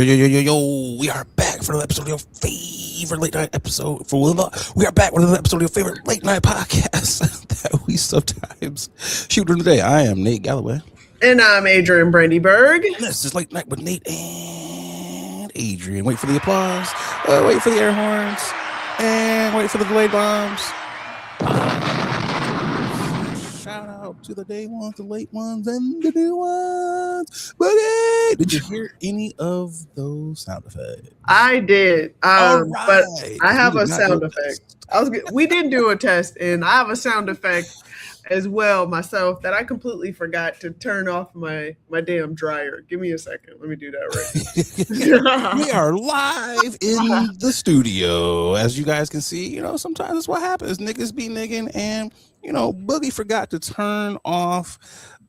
Yo, we are back for another episode of your favorite late night episode. We are back with another episode of your favorite late night podcast that we sometimes shoot during the day. I am Nate Galloway. And I'm Adrian Brandyberg. This is Late Night with Nate and Adrian. Wait for the applause, wait for the air horns, and wait for the delayed bombs. Shout out to the day ones, the late ones, and the new ones. Boogie! Did you hear any of those sound effects? I did, Right. but I have a sound effect. We didn't do a test, and I have a sound effect as well myself that I completely forgot to turn off my damn dryer. Give me a second. Let me do that right. We are live in the studio. As you guys can see, sometimes that's what happens. Niggas be nigging, and Boogie forgot to turn off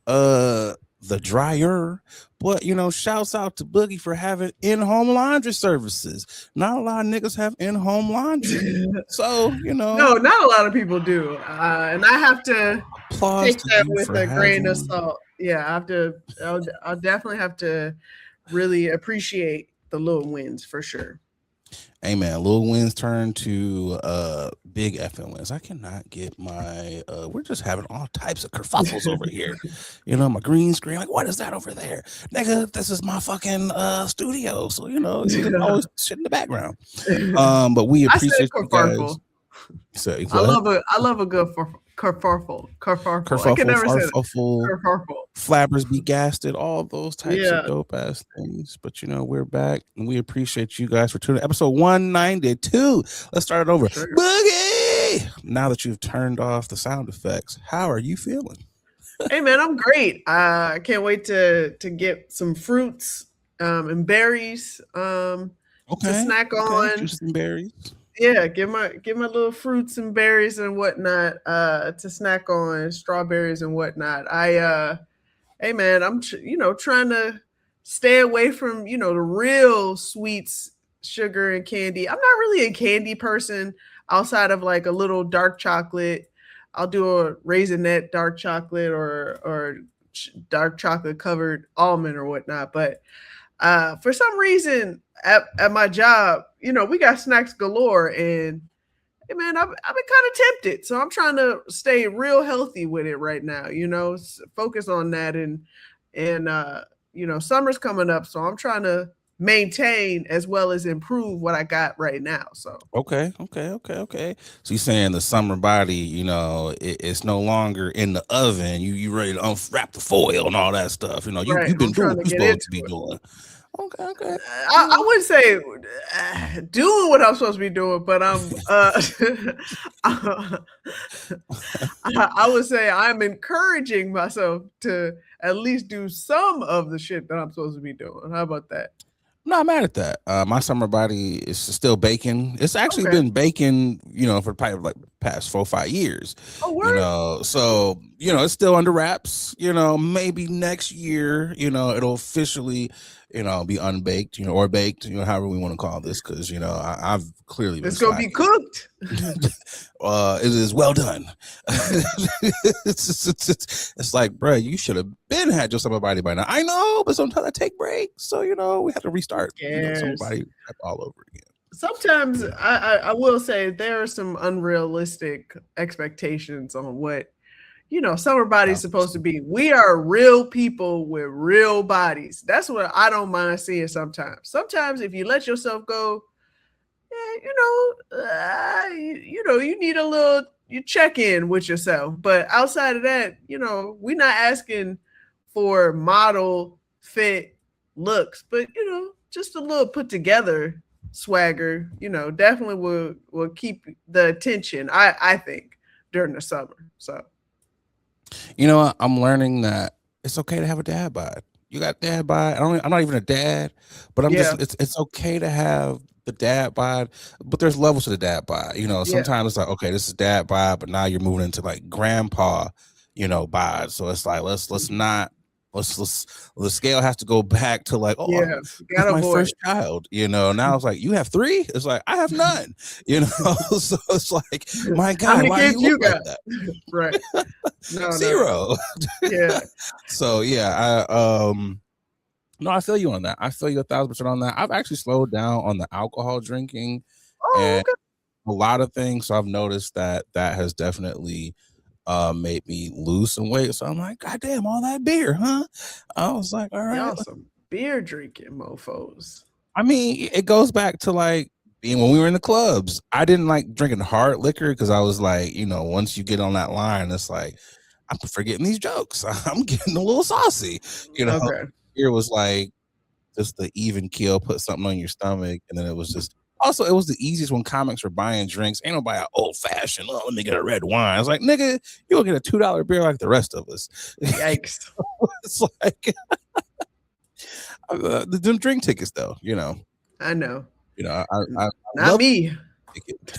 the dryer. But shouts out to Boogie for having in-home laundry services. Not a lot of niggas have in-home laundry. So, No, not a lot of people do. And I have to take that with a grain of salt. Yeah, I'll definitely have to really appreciate the little wins for sure. Hey man, little wins turn to big effing wins. I cannot get my we're just having all types of kerfuffles over here. My green screen, like, what is that over there? Nigga, this is my fucking studio. So always shit in the background. But we appreciate you guys. So, I love a good kerfuffle. I can never say kerfuffle. Flabbers be gasted, all those types of dope ass things. But we're back and we appreciate you guys for tuning in. Episode 192. Let's start it over. Sure. Boogie! Now that you've turned off the sound effects, how are you feeling? Hey man, I'm great. I can't wait to get some fruits and berries to snack on. Juices and berries. Yeah, get my little fruits and berries and whatnot to snack on, strawberries and whatnot. Hey man, I'm trying to stay away from the real sweets, sugar and candy. I'm not really a candy person outside of like a little dark chocolate. I'll do a raisinette dark chocolate or dark chocolate covered almond or whatnot. But for some reason at my job, we got snacks galore, and hey man, I've been kind of tempted. So I'm trying to stay real healthy with it right now, focus on that. And summer's coming up, so I'm trying to maintain as well as improve what I got right now. So okay. So you're saying the summer body, it's no longer in the oven. You ready to unwrap the foil and all that stuff. You've been doing what you're supposed to be doing. Okay. I wouldn't say doing what I'm supposed to be doing, but I'm I would say I'm encouraging myself to at least do some of the shit that I'm supposed to be doing. How about that? I'm not mad at that. My summer body is still baking. It's actually been baking, for probably like past 4 or 5 years. Oh, word? So it's still under wraps. Maybe next year, it'll officially, be unbaked, or baked, however we want to call this, because I've clearly been. It's gonna be cooked. It is well done. It's like, bro, you should have been had your summer body by now. I know, but sometimes I take breaks, so we have to restart. Summer body all over again. Sometimes I will say there are some unrealistic expectations on what summer body is supposed to be. We are real people with real bodies. That's what I don't mind seeing sometimes. Sometimes if you let yourself go, you need a little check in with yourself. But outside of that, we're not asking for model fit looks, but just a little put together swagger, definitely will keep the attention, I think, during the summer. So I'm learning that it's okay to have a dad bod. You got dad bod. I'm not even a dad, but it's okay to have the dad bod, but there's levels to the dad bod. Sometimes it's like, okay, this is dad bod, but now you're moving into like grandpa, bod. So it's like let's the scale has to go back to like, my first child, now it's like, you have 3. It's like, I have none, so it's like, my God, how many why kids you got? like that? Right. No, 0. Yeah. So No, I feel you on that. I feel you 1,000% on that. I've actually slowed down on the alcohol drinking Oh, and okay. a lot of things. So I've noticed that that has definitely made me lose some weight. So I'm like, God damn, all that beer, huh? I was like, all right. Y'all some beer drinking mofos. I mean, it goes back to like being when we were in the clubs. I didn't like drinking hard liquor because I was like, once you get on that line, it's like, I'm forgetting these jokes. I'm getting a little saucy. You know, Okay. Beer was like just the even keel, put something on your stomach, and then it was just. Also, it was the easiest when comics were buying drinks. Ain't nobody old fashioned. Oh, let me get a red wine. I was like, nigga, you will get a $2 beer like the rest of us. Yikes. It's like them drink tickets, though. I know. I Not love me. ticket.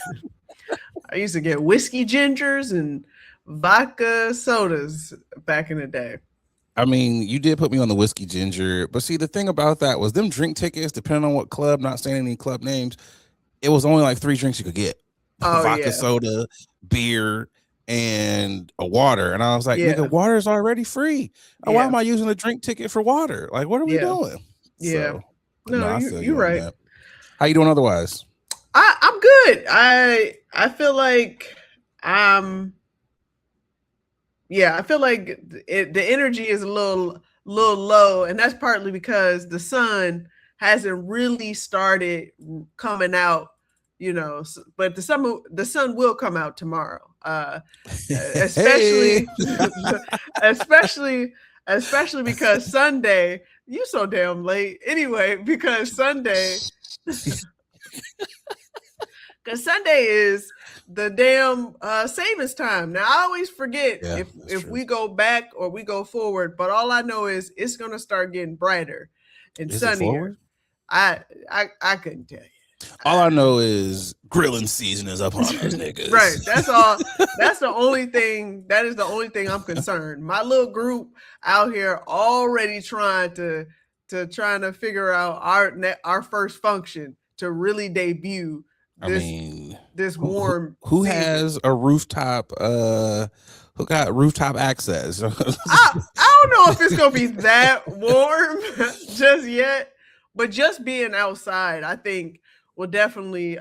I used to get whiskey gingers and vodka sodas back in the day. I mean, you did put me on the whiskey ginger, but see, the thing about that was them drink tickets, depending on what club, not saying any club names, it was only like 3 drinks you could get. Oh Vodka yeah. soda, beer, and a water. And I was like, nigga, Yeah. water is already free. Why Yeah. am I using a drink ticket for water? Like, what are we Yeah. doing? Yeah. So, no, No, I you feel you're you on right. that. How you doing otherwise? I'm good. I feel like I'm yeah, I feel like the energy is a little low, and that's partly because the sun hasn't really started coming out. But the sun will come out tomorrow. Hey. Especially, especially, especially because Sunday. You so damn late. Anyway, because Sunday is the damn savings time. Now I always forget Yeah, that's if true. we go back or we go forward, but all I know is it's gonna start getting brighter and Is it sunnier. forward? I couldn't tell you. All I know is grilling season is upon us, Right. niggas. That's all. That's the only thing. That is the only thing I'm concerned. My little group out here already trying to figure out our first function to really debut I this mean, this who who, warm who season. has a rooftop? Who got rooftop access? I don't know if it's gonna be that warm just yet, but just being outside, I think will definitely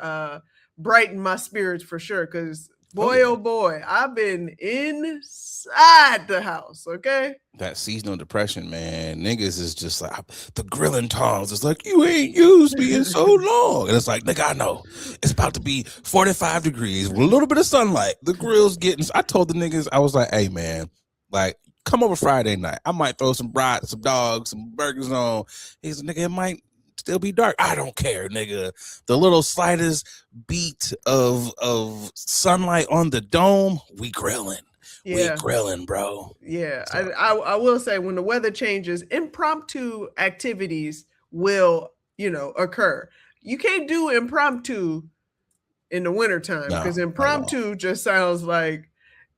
brighten my spirits for sure. Because Oh boy, yeah, oh boy, I've been inside the house. Okay. that seasonal depression, man. Niggas is just like the grilling tongs. It's like you ain't used me in so long, and it's like nigga, I know it's about to be 45 degrees with a little bit of sunlight. The grill's getting. I told the niggas, I was like, hey man, like come over Friday night. I might throw some brats, some dogs, some burgers on. He's a nigga. It might still be dark. I don't care, nigga. The little slightest beat of sunlight on the dome, we grilling. We Yeah. grilling, bro. Yeah. So I will say when the weather changes, impromptu activities will occur. You can't do impromptu in the wintertime no, because not at all. impromptu just sounds like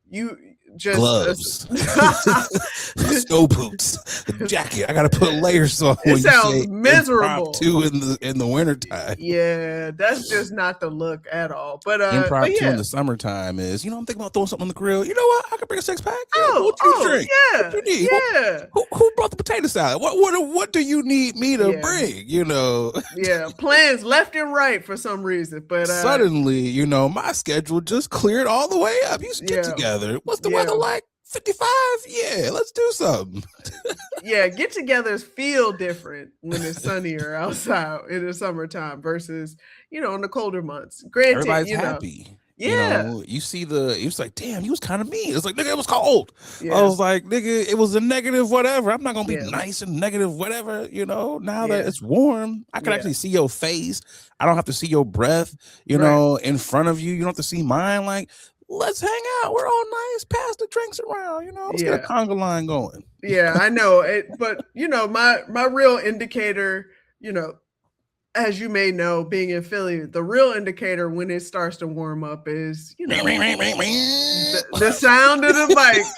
you just Gloves, snow boots, a jacket. I gotta put layers on it when you sounds say miserable. impromptu in the wintertime. Yeah, that's just not the look at all. But Impromptu in yeah. the summertime is, I'm thinking about throwing something on the grill. You know what? I could bring a 6-pack. Yeah, Oh, what you oh, drink? What yeah, you need? yeah, Who brought the potato salad? What do you need me to yeah, bring? yeah. Plans left and right for some reason. But Suddenly, my schedule just cleared all the way up. You get yeah, together. What's the weather yeah, like? 55? Yeah, let's do something. yeah. Get-togethers feel different when it's sunnier outside in the summertime versus in the colder months. Granted, Everybody's happy. yeah, You see it was like, damn, you was kind of mean. It's like, nigga, it was cold. I yeah, was like, nigga, it was a negative whatever. I'm not gonna be yeah, nice and negative whatever. Now that yeah, it's warm, I can yeah, actually see your face. I don't have to see your breath, right. in front of you. You don't have to see mine. Like, let's hang out. We're all nice. Pass the drinks around. Let's get a Yeah, conga line going. yeah. I know it, but my real indicator, as you may know, being in Philly, the real indicator when it starts to warm up is, the sound of the bikes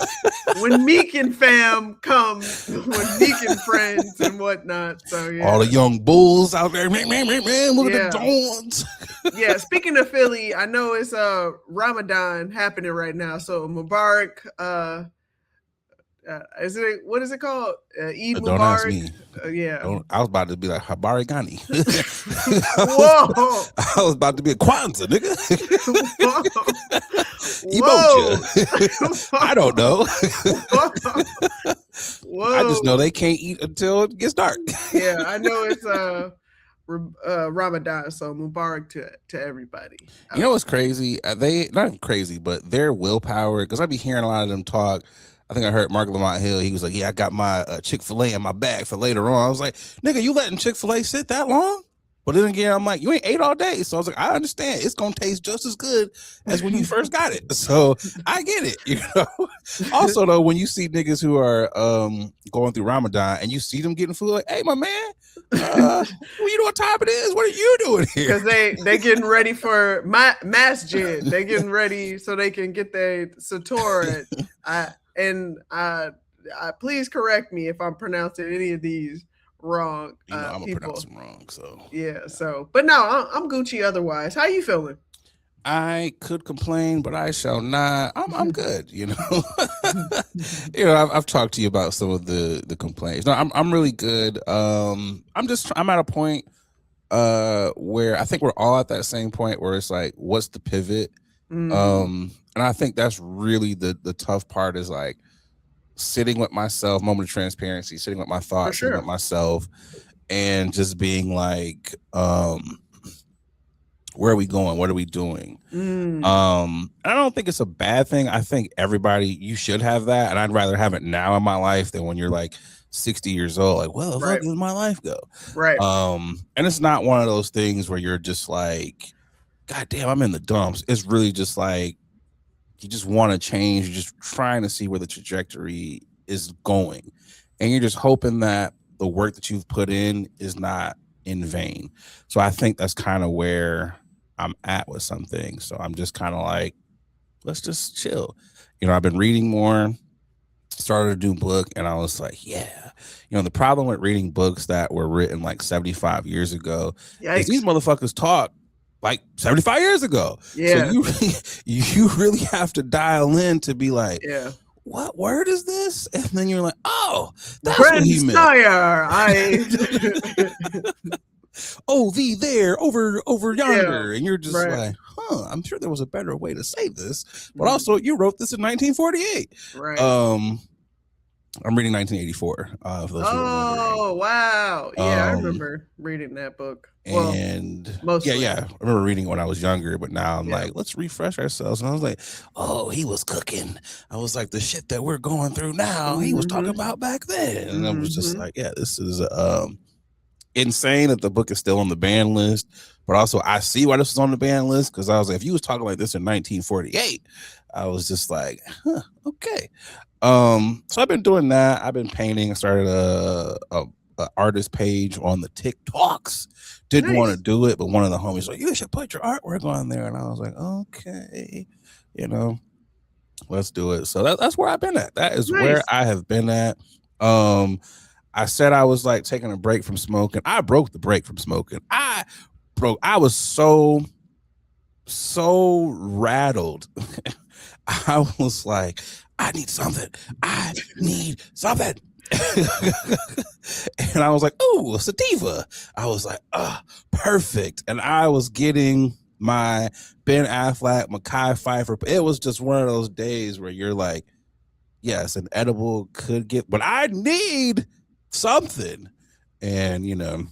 when Meek and fam come, when Meek and friends and whatnot. So All yeah, the young bulls out there, man, look at the yeah, dawns. yeah. Speaking of Philly, I know it's Ramadan happening right now. So Mubarak, Is it what is it called? Eid Don't ask Mubarak. me. Yeah. Don't. I was about to be like Habari Ghani. Whoa. I was about to be a Kwanzaa, nigga. Whoa. Emoja. I don't know. Whoa. I just know they can't eat until it gets dark. Yeah, I know it's Ramadan, so Mubarak to everybody. You know what's crazy? They not even crazy, but their willpower. Because I be hearing a lot of them talk. I think I heard Mark Lamont Hill. He was like, "Yeah, I got my Chick-fil-A in my bag for later on." I was like, "Nigga, you letting Chick-fil-A sit that long?" But then again, I'm like, "You ain't ate all day," so I was like, "I understand. It's gonna taste just as good as when you first got it." So I get it, you know. Also, though, when you see niggas who are going through Ramadan and you see them getting food, like, "Hey, my man, well, you know what time it is? What are you doing here?" Because they getting ready for masjid. They getting ready so they can get their sator. Please correct me if I'm pronouncing any of these wrong. You know, I'm gonna pronounce them wrong. So yeah. So, but no, I'm Gucci. Otherwise, how you feeling? I could complain, but I shall not. I'm good. You know, you know. I've talked to you about some of the complaints. No, I'm really good. I'm at a point where I think we're all at that same point where it's like, what's the pivot? And I think that's really the tough part is like sitting with myself, moment of transparency, sitting with my thoughts, sitting with myself, and just being like, where are we going? What are we doing? I don't think it's a bad thing. I think you should have that, and I'd rather have it now in my life than when you're like 60 years old. Like, well, where does my life go? Right. And it's not one of those things where you're just like, God damn, I'm in the dumps. It's really just like you just want to change. You're just trying to see where the trajectory is going, and you're just hoping that the work that you've put in is not in vain. So I think that's kind of where I'm at with some things. So I'm just kind of like, let's just chill. You know, I've been reading more, started a new book, and I was like, yeah. You know, the problem with reading books that were written like 75 years ago is these motherfuckers talk like 75 years ago. Yeah. So you really have to dial in to be like, yeah, what word is this? And then you're like, oh, that's what he meant. Oh, thee there, over yonder. And you're just like, I'm sure there was a better way to say this. But also, you wrote this in 1948. Right. I'm reading 1984. For those who are wondering. Wow. Yeah, I remember reading that book. And yeah, I remember reading it when I was younger, but now I'm like, let's refresh ourselves. And I was like, oh, he was cooking. I was like, the shit that we're going through now, he was talking about back then. And I was just like, yeah, this is insane that the book is still on the ban list. But also, I see why this was on the ban list, because I was like, if you was talking like this in 1948, I was just like, huh, okay. So I've been doing that. I've been painting. I started a artist page on the TikToks. Didn't want to do it, but one of the homies was like, you should put your artwork on there. And I was like, okay, you know, let's do it. So that's where I've been at. That is where I have been at. I said I was like taking a break from smoking. I broke the break from smoking. I was so rattled. I was like, I need something. And I was like, oh, sativa. I was like, perfect. And I was getting my Ben Affleck, Mekhi Phifer. It was just one of those days where you're like, yes, an edible could get, but I need something. And, you know,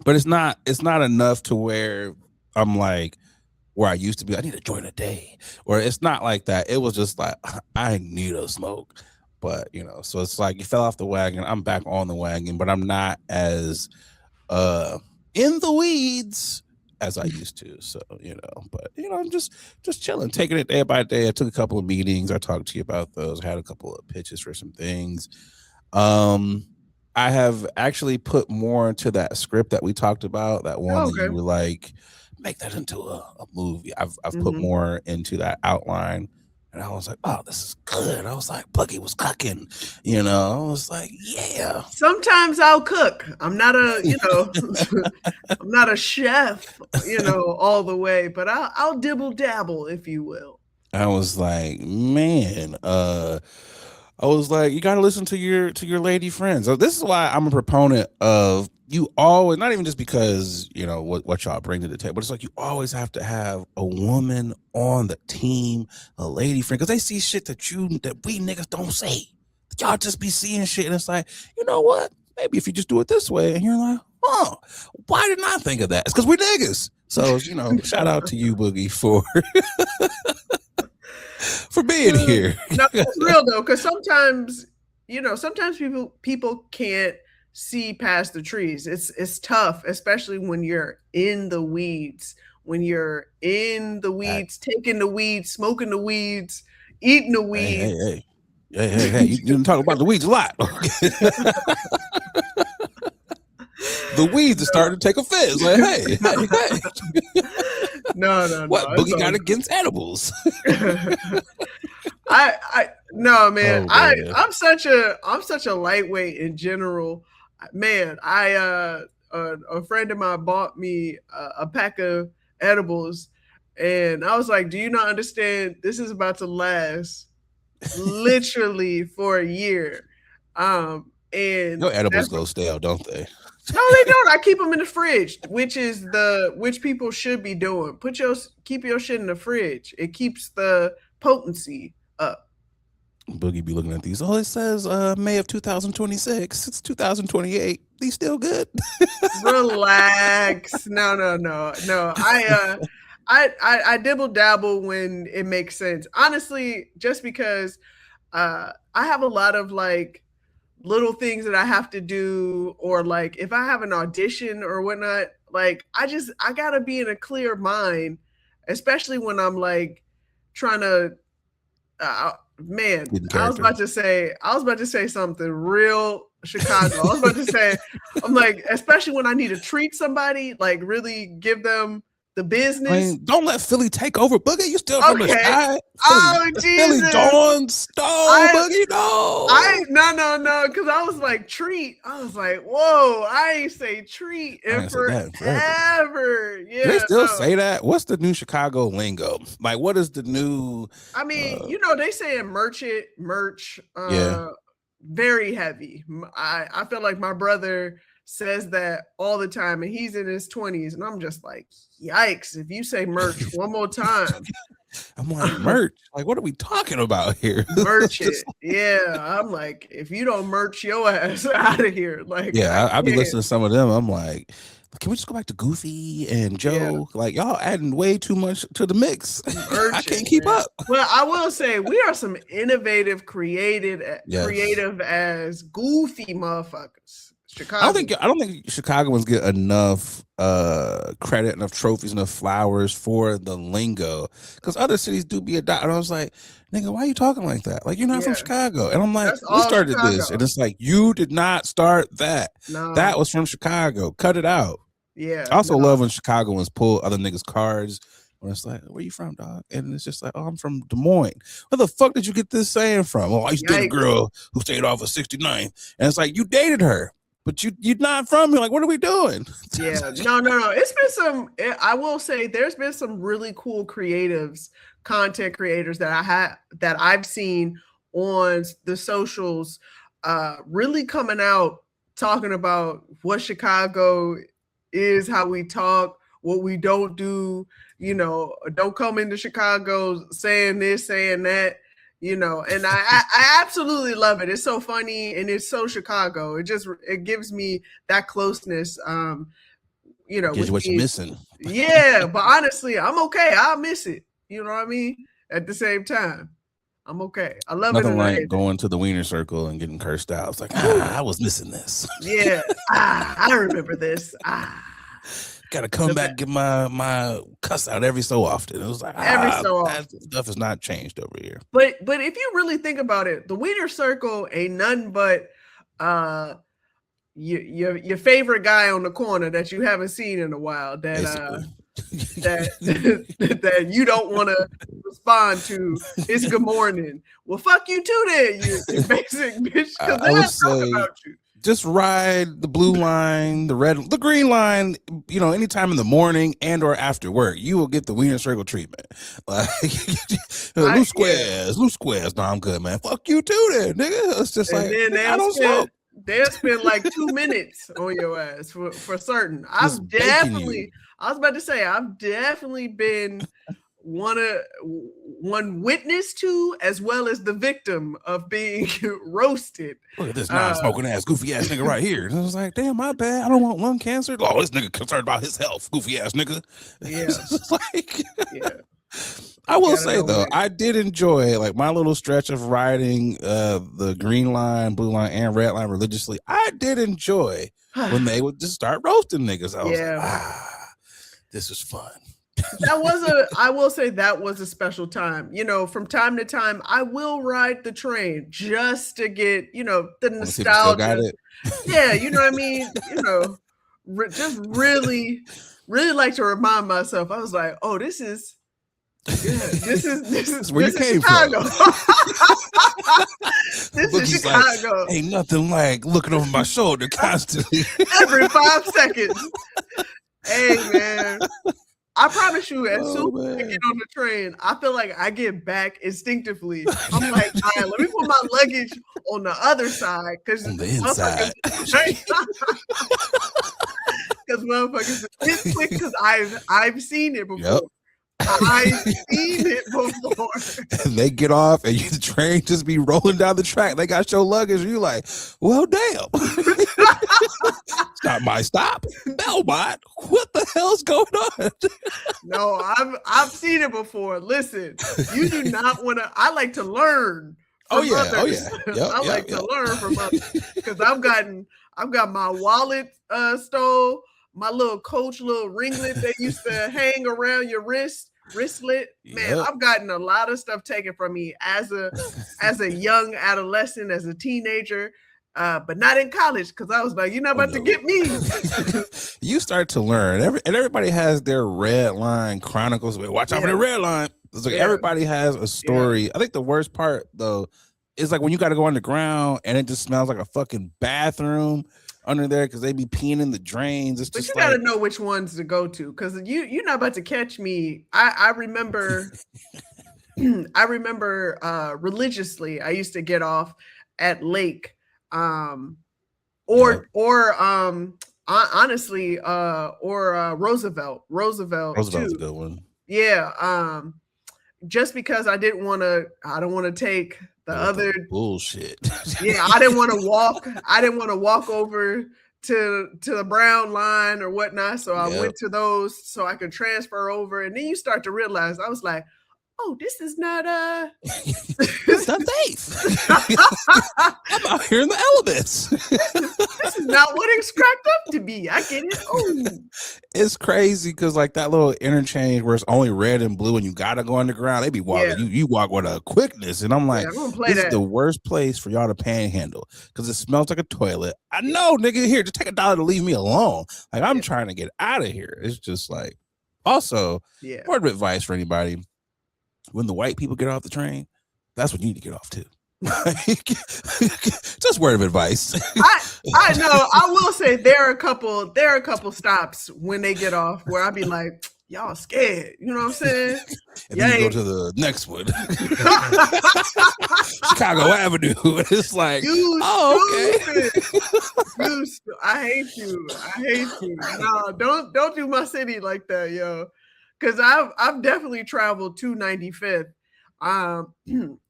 but it's not enough to where I'm like, where I used to be, I need a joint a day. Or it's not like that. It was just like, I need a smoke. But, you know, so it's like you fell off the wagon. I'm back on the wagon, but I'm not as in the weeds as I used to. So, you know, but, you know, I'm just chilling, taking it day by day. I took a couple of meetings. I talked to you about those. I had a couple of pitches for some things. I have actually put more into that script that we talked about, that one that you were like, make that into a movie. I've put more into that outline. And I was like, oh, this is good. I was like, Buggy was cooking, you know. I was like, yeah. Sometimes I'll cook. I'm not a, you know, I'm not a chef, you know, all the way, but I'll dibble dabble, if you will. I was like, man, I was like, you got to listen to your lady friends. So this is why I'm a proponent of you always, not even just because what y'all bring to the table, but it's like you always have to have a woman on the team, a lady friend, because they see shit that we niggas don't say. Y'all just be seeing shit, and it's like, you know what? Maybe if you just do it this way, and you're like, oh, why didn't I think of that? It's because we're niggas. So shout out to you, Boogie, for for being here. No, it's real though, because sometimes people can't see past the trees. It's tough, especially when you're in the weeds. When you're in the weeds, taking the weeds, smoking the weeds, eating the weeds. Hey, you didn't talk about the weeds a lot. The weeds are starting to take offense. Like, hey. No. What Boogie got against edibles? No, man. I'm such a lightweight in general. Man, a friend of mine bought me a pack of edibles, and I was like, "Do you not understand? This is about to last literally for a year." And no edibles go stale, don't they? No, they don't. I keep them in the fridge, which people should be doing. Keep your shit in the fridge. It keeps the potency up. Boogie be looking at these. Oh, it says May of 2026. It's 2028. These still good? Relax. No. I dibble dabble when it makes sense. Honestly, just because I have a lot of like little things that I have to do, or like if I have an audition or whatnot, like I gotta be in a clear mind, especially when I'm like trying to man, I was about to say something real Chicago. I was about to say, I'm like, especially when I need to treat somebody, like really give them the business. I mean, don't let Philly take over, Boogie. You still from the sky? Oh, Jesus. Philly Dawn Stone, Boogie, no. No, because I was like, treat. I was like, whoa, I ain't say treat in forever. Yeah. They still say that? What's the new Chicago lingo? Like, what is the new? I mean, they saying merch. Very heavy. I feel like my brother says that all the time, and he's in his 20s, and I'm just like, yikes, if you say merch one more time. I'm like, merch? Like, what are we talking about here? Merch it. Yeah, I'm like, if you don't merch your ass out of here. Like, yeah, I'll be listening to some of them. I'm like, can we just go back to Goofy and Joe? Yeah. Like, y'all adding way too much to the mix. I can't keep up. Well, I will say we are some innovative, creative as goofy motherfuckers. Chicago. I don't think Chicagoans get enough credit, enough trophies, enough flowers for the lingo, because other cities do be adopted. I was like, nigga, why are you talking like that? Like, you're not from Chicago. And I'm like, we started Chicago. This, and it's like, you did not start that. No. That was from Chicago. Cut it out. Yeah. I also love when Chicagoans pull other niggas' cards when it's like, where you from, dog? And it's just like, oh, I'm from Des Moines. Where the fuck did you get this saying from? Oh, I used to date a girl who stayed off of 69th. And it's like, you dated her, but you're not from here. Like, what are we doing? Yeah, no. It's been I will say there's been some really cool creatives, content creators that I've seen on the socials, really coming out talking about what Chicago is, how we talk, what we don't do. Don't come into Chicago saying this, saying that. And I absolutely love it. It's so funny and it's so Chicago. It gives me that closeness. Gives you what you're missing. Yeah, but honestly, I'm okay. I'll miss it. You know what I mean? At the same time, I'm okay. I love Nothing like going to the Wiener Circle and getting cursed out. It's like, I was missing this. Yeah, I remember this. Gotta come back and get my cuss out every so often. It was like every so often. That stuff has not changed over here. But if you really think about it, the Wiener Circle ain't nothing but your favorite guy on the corner that you haven't seen in a while that that you don't want to respond to. It's good morning. Well, fuck you too then, you basic bitch, because they're not talking about you. just ride the blue line, the green line, anytime in the morning and or after work, you will get the Wiener Circle treatment. Like loose squares. No, I'm good, man. Fuck you too then, nigga. It's just like, I don't smoke. They'll spend like 2 minutes on your ass for certain. I was about to say, I've definitely been one witness to, as well as the victim of being roasted. Look at this non-smoking ass, goofy ass nigga right here. And I was like, damn, my bad. I don't want lung cancer. Oh, this nigga concerned about his health, goofy ass nigga. Yeah. I will say though, I did enjoy like my little stretch of riding the green line, blue line, and red line religiously. I did enjoy when they would just start roasting niggas. I was like, this is fun. I will say that was a special time. From time to time, I will ride the train just to get, the nostalgia. Yeah, you know what I mean? Just really, really like to remind myself. I was like, oh, this is where you came Chicago. from. This is Chicago. Like, ain't nothing like looking over my shoulder constantly. Every 5 seconds. Hey, man. I promise you, as soon as I get on the train, I feel like I get back instinctively. I'm like, all right, let me put my luggage on the other side. Because on the inside. Because motherfuckers it's quick because I've seen it before. Yep. I've seen it before. And they get off and the train just be rolling down the track. They got your luggage. And you're like, well, damn. It's not my stop. Belmont. What the hell's going on? No, I've seen it before. Listen, you do not want to. I like to learn. Others. Yep, I like to learn from others because I've got my wallet stole. My little Coach little ringlet that used to hang around your wristlet. Man, I've gotten a lot of stuff taken from me as a young adolescent, as a teenager, but not in college because I was like, you're not about to get me. You start to learn. Everybody has their red line chronicles. Watch out for the red line. It's like everybody has a story. Yeah. I think the worst part though is like when you got to go underground and it just smells like a fucking bathroom under there because they be peeing in the drains. It's just you gotta know which ones to go to because you're not about to catch me. I remember religiously I used to get off at Lake honestly Roosevelt Roosevelt's too. A good one. Yeah. Just because I don't want to take the other bullshit. Yeah, I didn't want to walk over to the brown line or whatnot. So I went to those so I could transfer over. And then you start to realize, I was like, oh, this is not it's not safe. I'm out here in the elements. This is not what it's cracked up to be. I get it. Oh, it's crazy because like that little interchange where it's only red and blue and you gotta go underground. They be walking. You walk with a quickness, and I'm like, this is the worst place for y'all to panhandle because it smells like a toilet. I know, nigga. Here, just take $1 to leave me alone. Like I'm trying to get out of here. It's just like. Also, word of advice for anybody. When the white people get off the train, that's when you need to get off too. Just word of advice. I know. I will say there are a couple stops when they get off where I'll be like, y'all scared. You know what I'm saying? And then you go to the next one. Chicago Avenue. It's like, okay. I hate you. No, don't do my city like that, yo. Because I've definitely traveled to 95th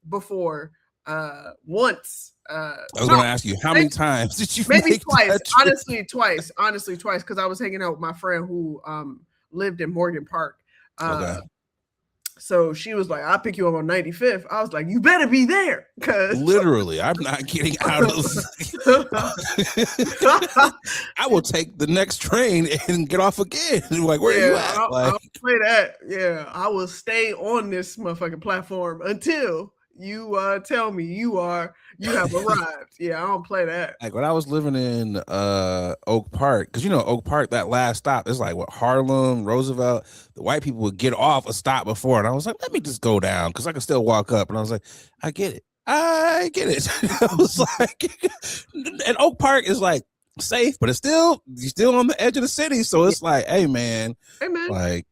before once. I was going to ask you, how many times did you maybe twice? Honestly, twice. Because I was hanging out with my friend who lived in Morgan Park. So she was like, I'll pick you up on 95th. I was like, you better be there. Literally, I'm not getting out of I will take the next train and get off again. Like, where are you at? I'll play that. Yeah, I will stay on this motherfucking platform until you tell me you have arrived. Yeah, I don't play that. Like when I was living in Oak Park, because Oak Park, that last stop is like what, Harlem, Roosevelt. The white people would get off a stop before, and I was like, let me just go down because I can still walk up. And I was like, I get it. I get it. I was like, and Oak Park is like safe, but it's still you're still on the edge of the city. So it's like, hey man, like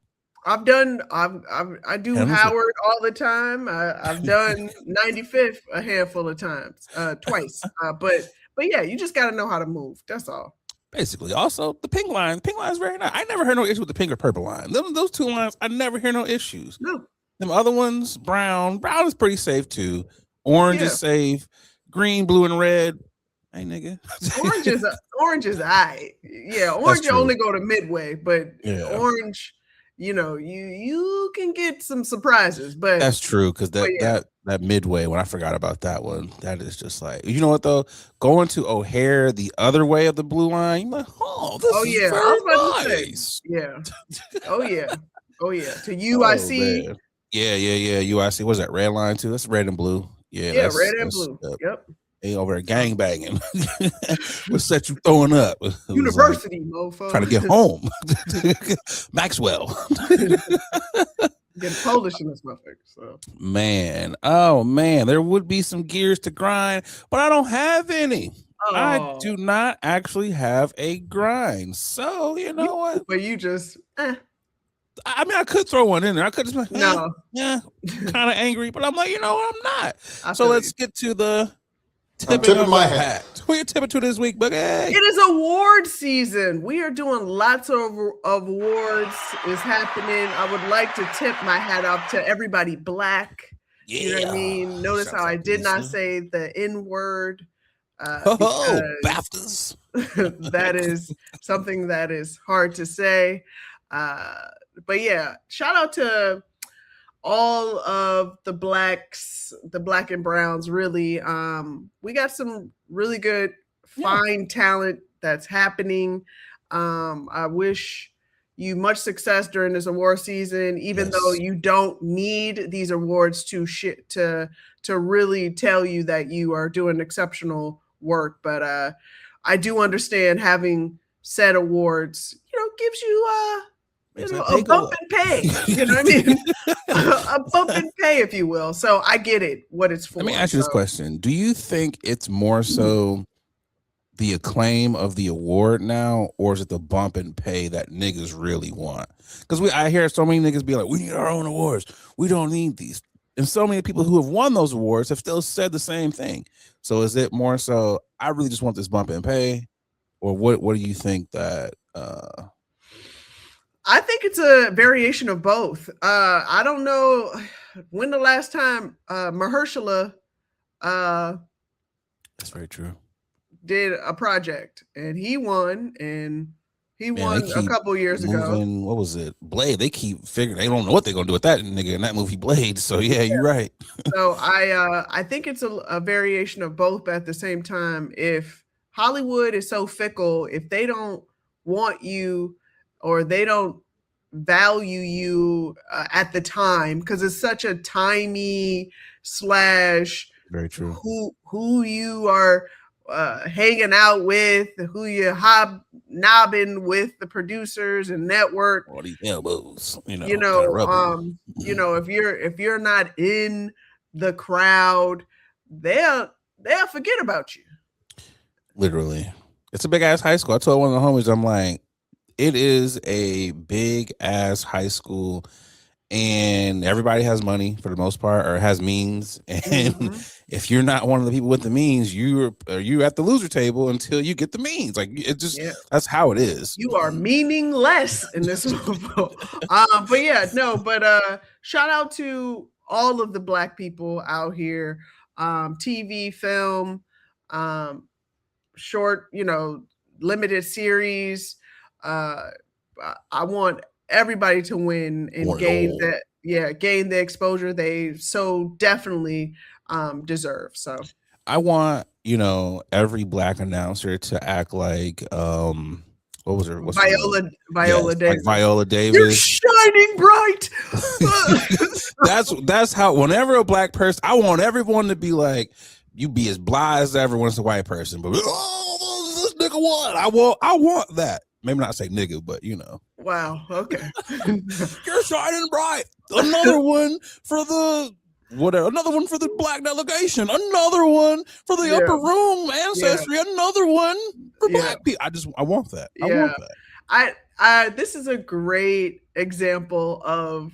I do Howard all the time. I've done 95th a handful of times, twice. But yeah, you just got to know how to move. That's all. Basically, also the pink line. The pink line is very nice. I never heard no issue with the pink or purple line. Those two lines, I never hear no issues. No. Them other ones, brown is pretty safe too. Orange is safe. Green, blue, and red. Hey, nigga. orange is alright. Yeah, orange only go to Midway, but orange, you can get some surprises. But that's true because that Midway, when I forgot about that one, that is just like, you know what though, going to O'Hare the other way of the blue line, you're like, this is very nice. Yeah. Oh yeah. To UIC. Yeah. UIC. What's that? Red line too. That's red and blue. Yeah, red and blue. Yep. They over there gang banging. What set you throwing up? University, mofo. Trying to get home. Maxwell. Get Polish in this motherfucker. So. Man, there would be some gears to grind, but I don't have any. Oh. I do not actually have a grind. So you know what? But you just. I mean, I could throw one in there. I could just be like, kind of angry, but I'm like, you know what? I'm not. So let's get to the tipping my hat. Who you tipping to this week, Boogie? It is award season. We are doing lots of awards. Is happening. I would like to tip my hat off to everybody Black. Yeah. You know what I mean? Notice how I did not say the N word. BAFTAs. That is something that is hard to say. But yeah, shout out to all of the blacks, the black and browns. Really, we got some really good, fine talent that's happening. I wish you much success during this award season, even though you don't need these awards to really tell you that you are doing exceptional work. But I do understand having said awards, gives you a bump in pay, you know what I mean? A bump in pay, if you will. So I get it, what it's for. Let me ask you this question. Do you think it's more so the acclaim of the award now, or is it the bump in pay that niggas really want? Because I hear so many niggas be like, we need our own awards. We don't need these. And so many people who have won those awards have still said the same thing. So is it more so, I really just want this bump in pay? Or what do you think that... I think it's a variation of both. I don't know when the last time Mahershala that's very true. Did a project and he won a couple years ago. What was it? Blade. They keep figuring they don't know what they're gonna do with that nigga in that movie Blade. So yeah, you're right. So I think it's a variation of both, but at the same time, if Hollywood is so fickle, if they don't want you or they don't value you at the time, because it's such a timey / very true who you are hanging out with, who you hobnobbing with, the producers and network, all these elbows, if you're not in the crowd, they'll forget about you. Literally. It's a big ass high school. I told one of the homies, I'm like, it is a big ass high school and everybody has money for the most part, or has means. And if you're not one of the people with the means, you're at the loser table until you get the means. Like it just, that's how it is. You are meaningless in this but shout out to all of the Black people out here, TV, film, short, limited series. I want everybody to win and gain the exposure they so definitely deserve. So I want every Black announcer to act like what was her? Viola Davis. Like Viola Davis. You're shining bright. That's how. Whenever a Black person, I want everyone to be like, you be as blah as ever when it's a white person, but this nigga won. I want that. Maybe not say nigga, but Wow. Okay. You're shining bright. Another one for the Whatever. Another one for the black delegation. Another one for the Yeah, upper room yeah, ancestry. Another one for yeah, black people. I want that. I yeah. want that. This is a great example of,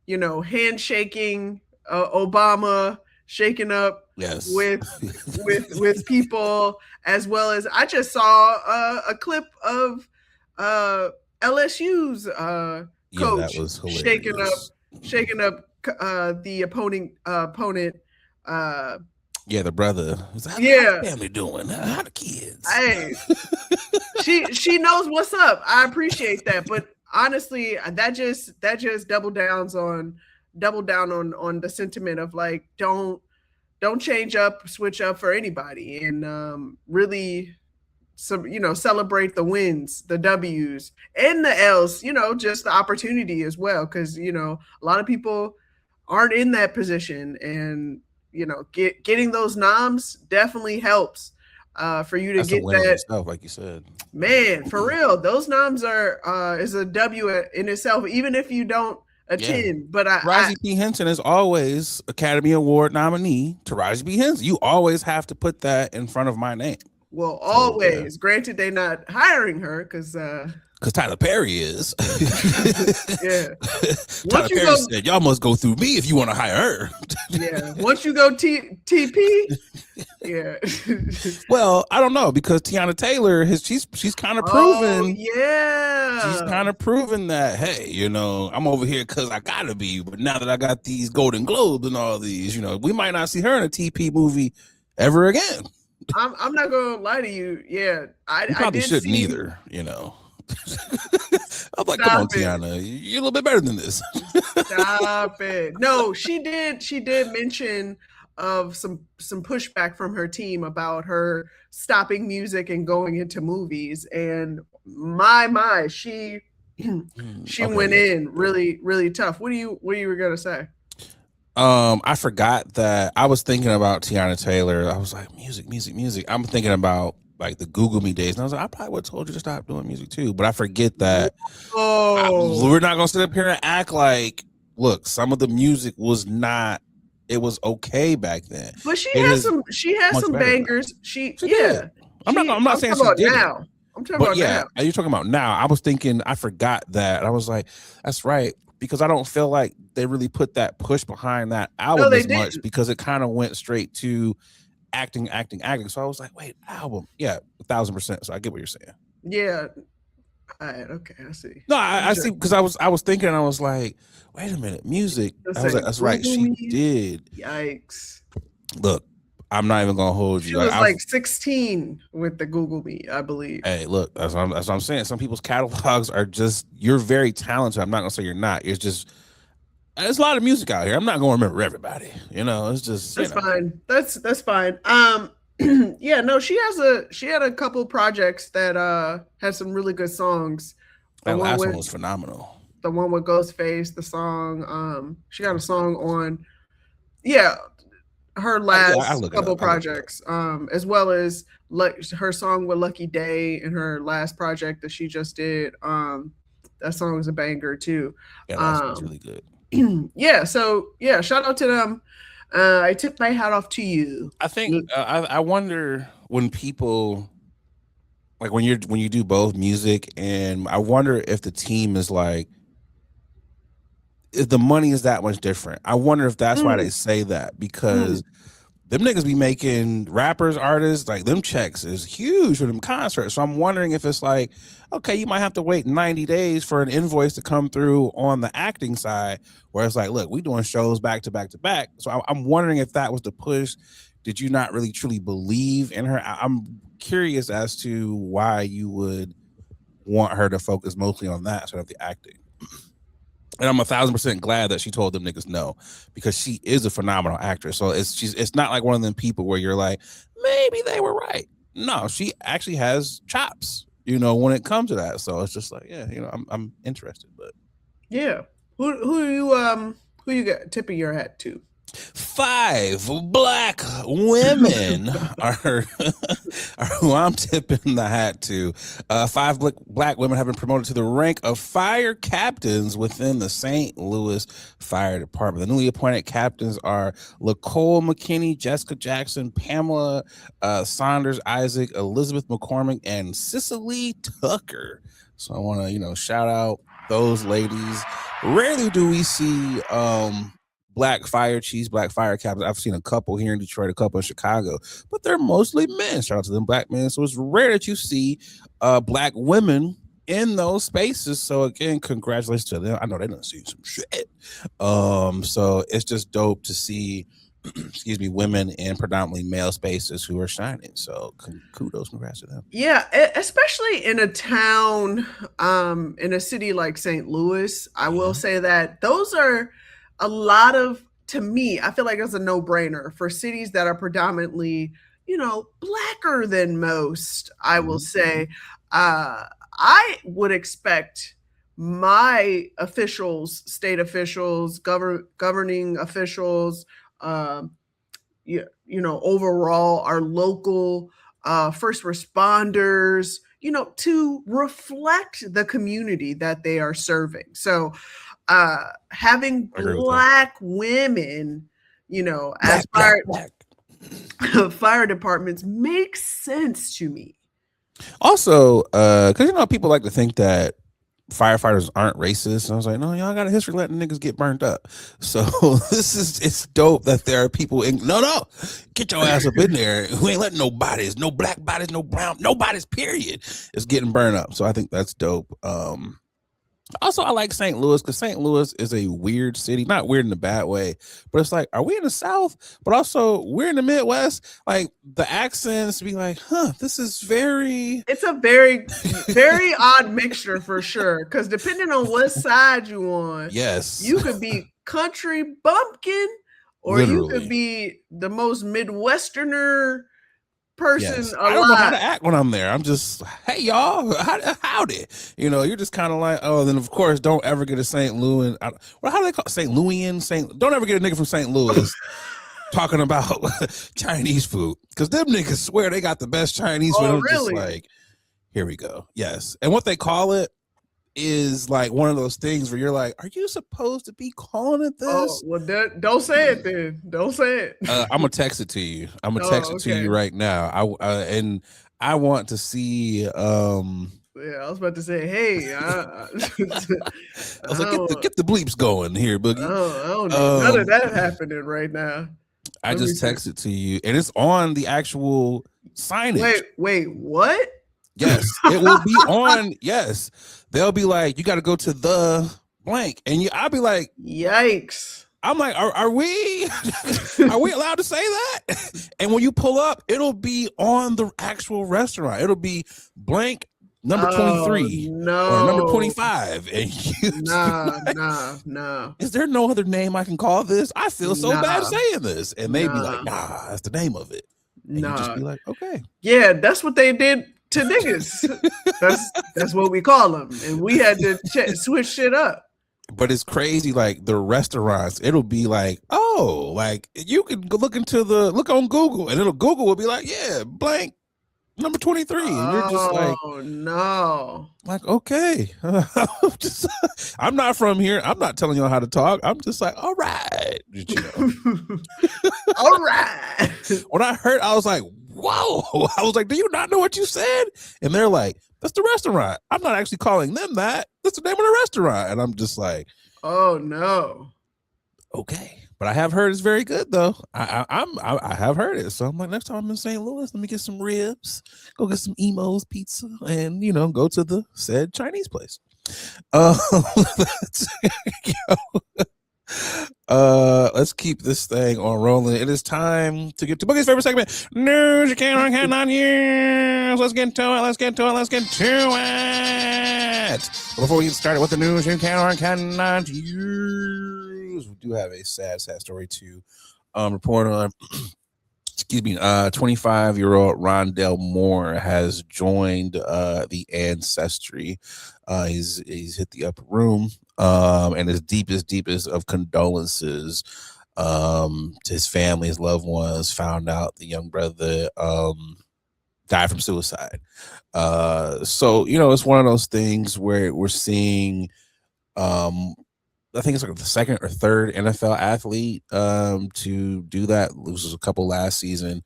handshaking, Obama shaking up Yes. with people, as well as I just saw a clip of uh LSU's Yeah, that coach was shaking up hilarious. the opponent. uh Yeah, the brother. How the yeah, family doing? How the kids? hey, she knows what's up. I appreciate that, but honestly, that just double down on the sentiment of like, don't change up, switch up for anybody, and really, celebrate the wins, the W's, and the L's. Just the opportunity as well, because a lot of people aren't in that position, and getting those noms definitely helps for you to That's a get win in that. itself, like you said. Man, for real, those noms are is a W in itself, even if you don't Yeah. attend. But Taraji P. Henson is always Academy Award nominee. Taraji P. Henson. You always have to put that in front of my name. will So yeah. always. Granted, they're not hiring her because Tyler Perry is. yeah. Tyler Once you Perry go, said, "Y'all must go through me if you want to hire her." yeah. Once you go TP, yeah. Well, I don't know, because Tiana Taylor she's kind of Oh proven. She's yeah. kind of proven that, hey, I'm over here because I gotta be. But now that I got these Golden Globes and all these, we might not see her in a TP movie ever again. I'm not gonna lie to you. Yeah, You I probably did shouldn't see. either. I'm like, come on, Stop it. Tiana, you're a little bit better than this. Stop it. No, she did. She did mention of some pushback from her team about her stopping music and going into movies. And my, she she Okay, went yeah. in really, really tough. What you were gonna say? I forgot that I was thinking about Tiana Taylor. I was like, music. I'm thinking about like the Google Me days, and I was like, I probably would have told you to stop doing music too. But I forget that Oh, we're not gonna sit up here and act like, look, some of the music was not. It was okay back then. but she It has is some. She has much some better bangers. now. She She yeah. did. I'm not saying I'm talking she about didn't. now. I'm talking But about yeah, now. you're talking about now. I was thinking, I forgot that. I was like, that's right. Because I don't feel like they really put that push behind that No, album they as much, didn't. because it kind of went straight to acting. So I was like, wait, album. Yeah, 1,000%. So I get what you're saying. Yeah. All right. Okay. I see. No, I'm I sure. see, because I was thinking, and I was like, wait a minute, music. I was like, Listen, that's right. Google She me. did. Yikes. Look, I'm not even gonna hold She you. Like, was like 16 with the Google me, I believe. hey, look, that's what I'm saying. Some people's catalogs are just, you're very talented. I'm not gonna say you're not. It's just, there's a lot of music out here. I'm not gonna remember everybody. It's just, That's fine. That's fine. Yeah, no, she had a couple projects that had some really good songs. The that one last with one was phenomenal. Ghostface, the song, she got a song on, yeah, her I last look it couple up. I look it up. projects, as well as like her song with Lucky Day and her last project that she just did. That song is a banger too. Yeah, that's Um, really good. yeah, so yeah, shout out to them. I tip my hat off to you. I think I wonder, when people, like, when you do both music, and I wonder if the team is like, if the money is that much different. I wonder if that's why they Mm, say that, mm. because them niggas be making rappers, artists, like, them checks is huge for them concerts. So I'm wondering if it's like, okay, you might have to wait 90 days for an invoice to come through on the acting side, where it's like, look, we doing shows back to back to back. So I'm wondering if that was the push. Did you not really truly believe in her? I'm curious as to why you would want her to focus mostly on that instead of the acting. And I'm 1,000% glad that she told them niggas no, because she is a phenomenal actress. So it's not like one of them people where you're like, maybe they were right. No, she actually has chops, when it comes to that. So it's just like, yeah, I'm interested. But Yeah. Who you got tipping your hat to? 5 black women are who I'm tipping the hat to. 5 black women have been promoted to the rank of fire captains within the St. Louis Fire Department. The newly appointed captains are Lacole McKinney, Jessica Jackson, Pamela Saunders Isaac, Elizabeth McCormick, and Cicely Tucker. So I want to, shout out those ladies. Rarely do we see black fire chiefs, black fire captains. I've seen a couple here in Detroit, a couple in Chicago, but they're mostly men. Shout out to them black men. So it's rare that you see black women in those spaces. So again, congratulations to them. I know they done seen some shit. So it's just dope to see excuse me, women in predominantly male spaces who are shining. So kudos, congrats to them. Yeah, especially in a town, in a city like St. Louis, I will say that those are a lot of, to me, I feel like it's a no-brainer for cities that are predominantly, blacker than most, I will say. I would expect my officials, state officials, governing officials, overall, our local first responders, to reflect the community that they are serving. So having black women, as fire departments makes sense to me. Also, because people like to think that firefighters aren't racist. And I was like, no, y'all got a history letting niggas get burnt up. So it's dope that there are people no, get your ass up in there. Who ain't letting no bodies, no black bodies, no brown, no bodies, period, is getting burned up. So I think that's dope. Also, I like St. Louis because St. Louis is a weird city. Not weird in a bad way, but it's like, are we in the South? But also, we're in the Midwest. Like, the accents be like, this is very... It's a very, very odd mixture for sure. Because depending on what side you on, yes, you could be country bumpkin, or literally, you could be the most Midwesterner person alive. I don't know how to act when I'm there. I'm just, hey y'all, howdy. You're just kind of like, oh, then of course, don't ever get a St. Louis. Well, how do they call it? St. Louisian? Don't ever get a nigga from St. Louis talking about Chinese food, because them niggas swear they got the best Chinese food. I'm really? Just like, here we go. Yes, and what they call it is like one of those things where you're like, are you supposed to be calling it this? Oh, well, don't say it then. Don't say it. I'm gonna text it to you. I'm gonna text it to you right now. And I want to see. Yeah, I was about to say, hey, I was like, get the bleeps going here, Boogie. I don't know. None of that happening right now. I just texted to you, and it's on the actual signage. Wait, what? Yes, it will be on. Yes, they'll be like, you got to go to the blank, and I'll be like, yikes. I'm like, are we allowed to say that? And when you pull up, it'll be on the actual restaurant. It'll be blank number 23 or number 25. And you nah. Is there no other name I can call this? I feel so bad saying this. And they'd be like, nah, that's the name of it. And you just be like, okay. Yeah, that's what they did to niggas. That's what we call them. And we had to switch shit up. But it's crazy, like the restaurants, it'll be like, oh, like you can look on Google, and Google will be like, yeah, blank number 23. And you're just like, oh no. Like, okay. I'm not from here. I'm not telling y'all how to talk. I'm just like, all right. All right. When I heard, I was like, whoa. I was like, do you not know what you said? And they're like, that's the restaurant. I'm not actually calling them that. That's the name of the restaurant. And I'm just like, oh no. Okay. But I have heard it's very good though. I have heard it. So I'm like, next time I'm in St. Louis, let me get some ribs, go get some Emo's pizza, and go to the said Chinese place. Let's keep this thing on rolling. It is time to get to Boogie's favorite segment, news you cannot use. Let's get to it. But before we get started with the news you cannot use, we do have a sad story to report on. 25-year-old Rondell Moore has joined the ancestry. He's hit the upper room, and his deepest of condolences to his family, his loved ones, found out the young brother died from suicide. So it's one of those things where we're seeing I think it's like the second or third NFL athlete to do that. Loses a couple last season.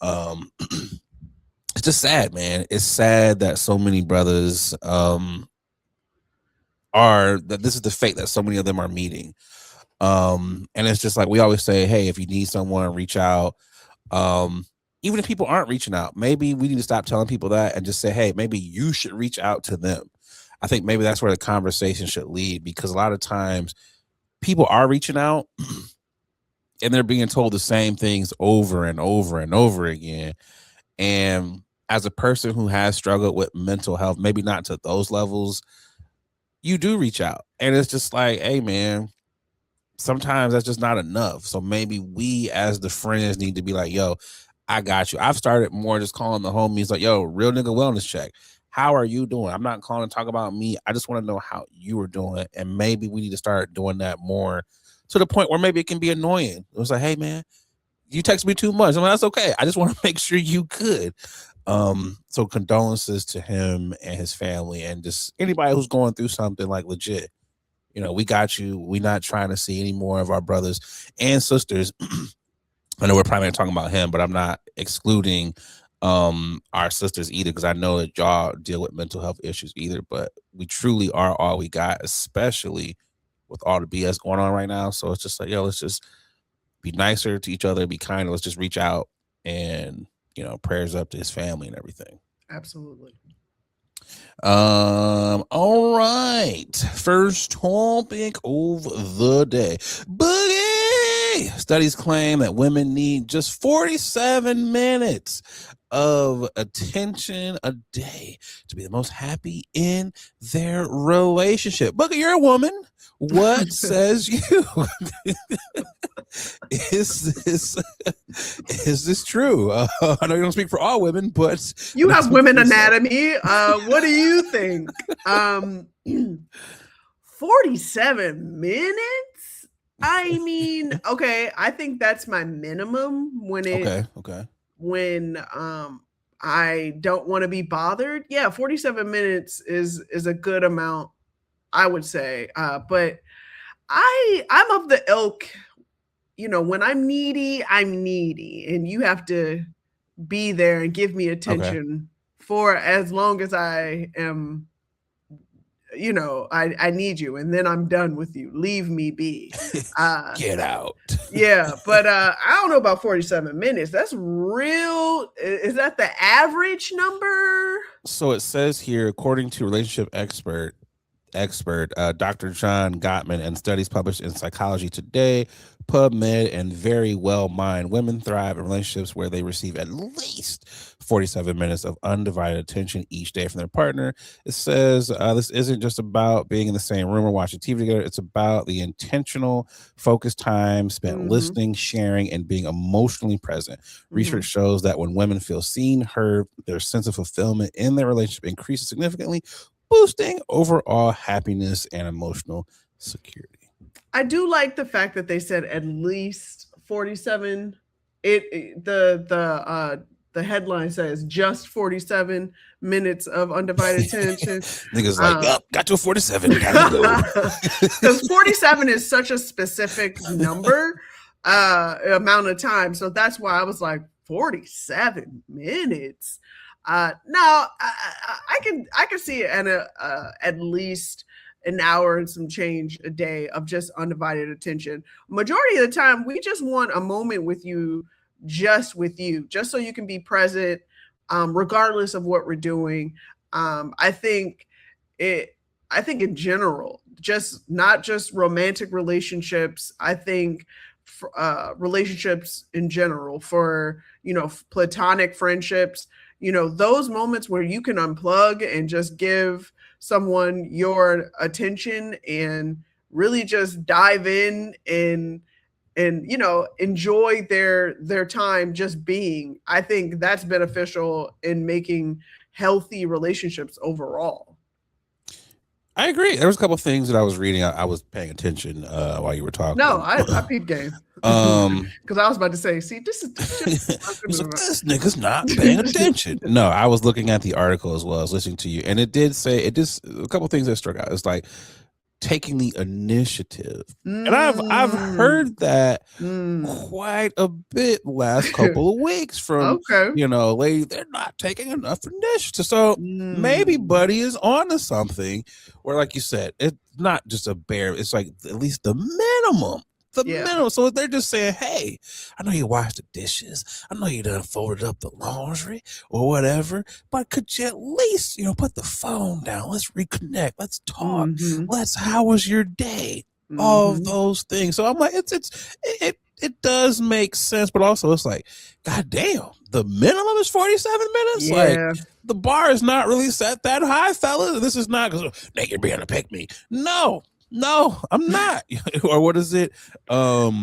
It's just sad, man. It's sad that so many brothers are that this is the fate that so many of them are meeting. And it's just like we always say, hey, if you need someone, reach out. Even if people aren't reaching out, maybe we need to stop telling people that and just say, hey, maybe you should reach out to them. I think maybe that's where the conversation should lead, because a lot of times people are reaching out and they're being told the same things over and over and over again. And as a person who has struggled with mental health, maybe not to those levels, you do reach out. And it's just like, hey, man, sometimes that's just not enough. So maybe we as the friends need to be like, yo, I got you. I've started more just calling the homies like, yo, real nigga wellness check. How are you doing? I'm not calling to talk about me. I just want to know how you are doing. And maybe we need to start doing that more, to the point where maybe it can be annoying. It was like, hey, man, you text me too much. I'm like, that's okay. I just want to make sure you good. So condolences to him and his family, and just anybody who's going through something, like, legit. We got you. We're not trying to see any more of our brothers and sisters. I know we're primarily talking about him, but I'm not excluding our sisters either, because I know that y'all deal with mental health issues either. But we truly are all we got, especially with all the BS going on right now. So it's just like, yo, let's just be nicer to each other, be kind. Let's just reach out, and prayers up to his family and everything. Absolutely. All right. First topic of the day. Boogie! Studies claim that women need just 47 minutes of attention a day to be the most happy in their relationship. Boogie, you're a woman. What says you? Is this true? I know you don't speak for all women, but you have women anatomy. What do you think? 47 minutes? I mean, okay, I think that's my minimum when when I don't want to be bothered. Yeah, 47 minutes is a good amount, I would say. But I'm of the ilk, when I'm needy, and you have to be there and give me attention for as long as I am, I need you, and then I'm done with you. Leave me be. Get out. Yeah, but I don't know about 47 minutes. That's real. Is that the average number? So it says here, according to relationship expert Dr. John Gottman, and studies published in Psychology Today, PubMed, and Very Well Mind, women thrive in relationships where they receive at least 47 minutes of undivided attention each day from their partner. It says this isn't just about being in the same room or watching TV together. It's about the intentional, focused time spent listening, sharing, and being emotionally present. Research shows that when women feel seen, heard, their sense of fulfillment in their relationship increases significantly, boosting overall happiness and emotional security. I do like the fact that they said at least 47. The headline says just 47 minutes of undivided attention. Niggas like, yep, got to a 47. Gotta go. Because 47 is such a specific number, amount of time. So that's why I was like, 47 minutes. No, I can see it at least an hour and some change a day of just undivided attention. Majority of the time, we just want a moment with you, just so you can be present, regardless of what we're doing. I think in general, just not just romantic relationships. I think relationships in general, for platonic friendships. Those moments where you can unplug and just give someone your attention and really just dive in and enjoy their time just being. I think that's beneficial in making healthy relationships overall. I agree. There was a couple of things that I was reading. I was paying attention while you were talking. No, I peep game. Because I was about to say, see, this is this nigga's not paying attention. No, I was looking at the article as well. I was listening to you, and it did say a couple of things that struck out. It's like taking the initiative, and I've heard that quite a bit last couple of weeks from lady. They're not taking enough initiative, so maybe Buddy is onto something. Where, like you said, it's not just a bear; it's like at least the minimum. Minimum. So they're just saying, hey, I know you washed the dishes. I know you done folded up the laundry or whatever, but could you at least, put the phone down? Let's reconnect. Let's talk. How was your day? All of those things. So I'm like, it does make sense, but also it's like, God damn, the minimum is 47 minutes. Yeah. Like the bar is not really set that high, fellas. This is not because you're being a pick me. No, I'm not. Or what is it? What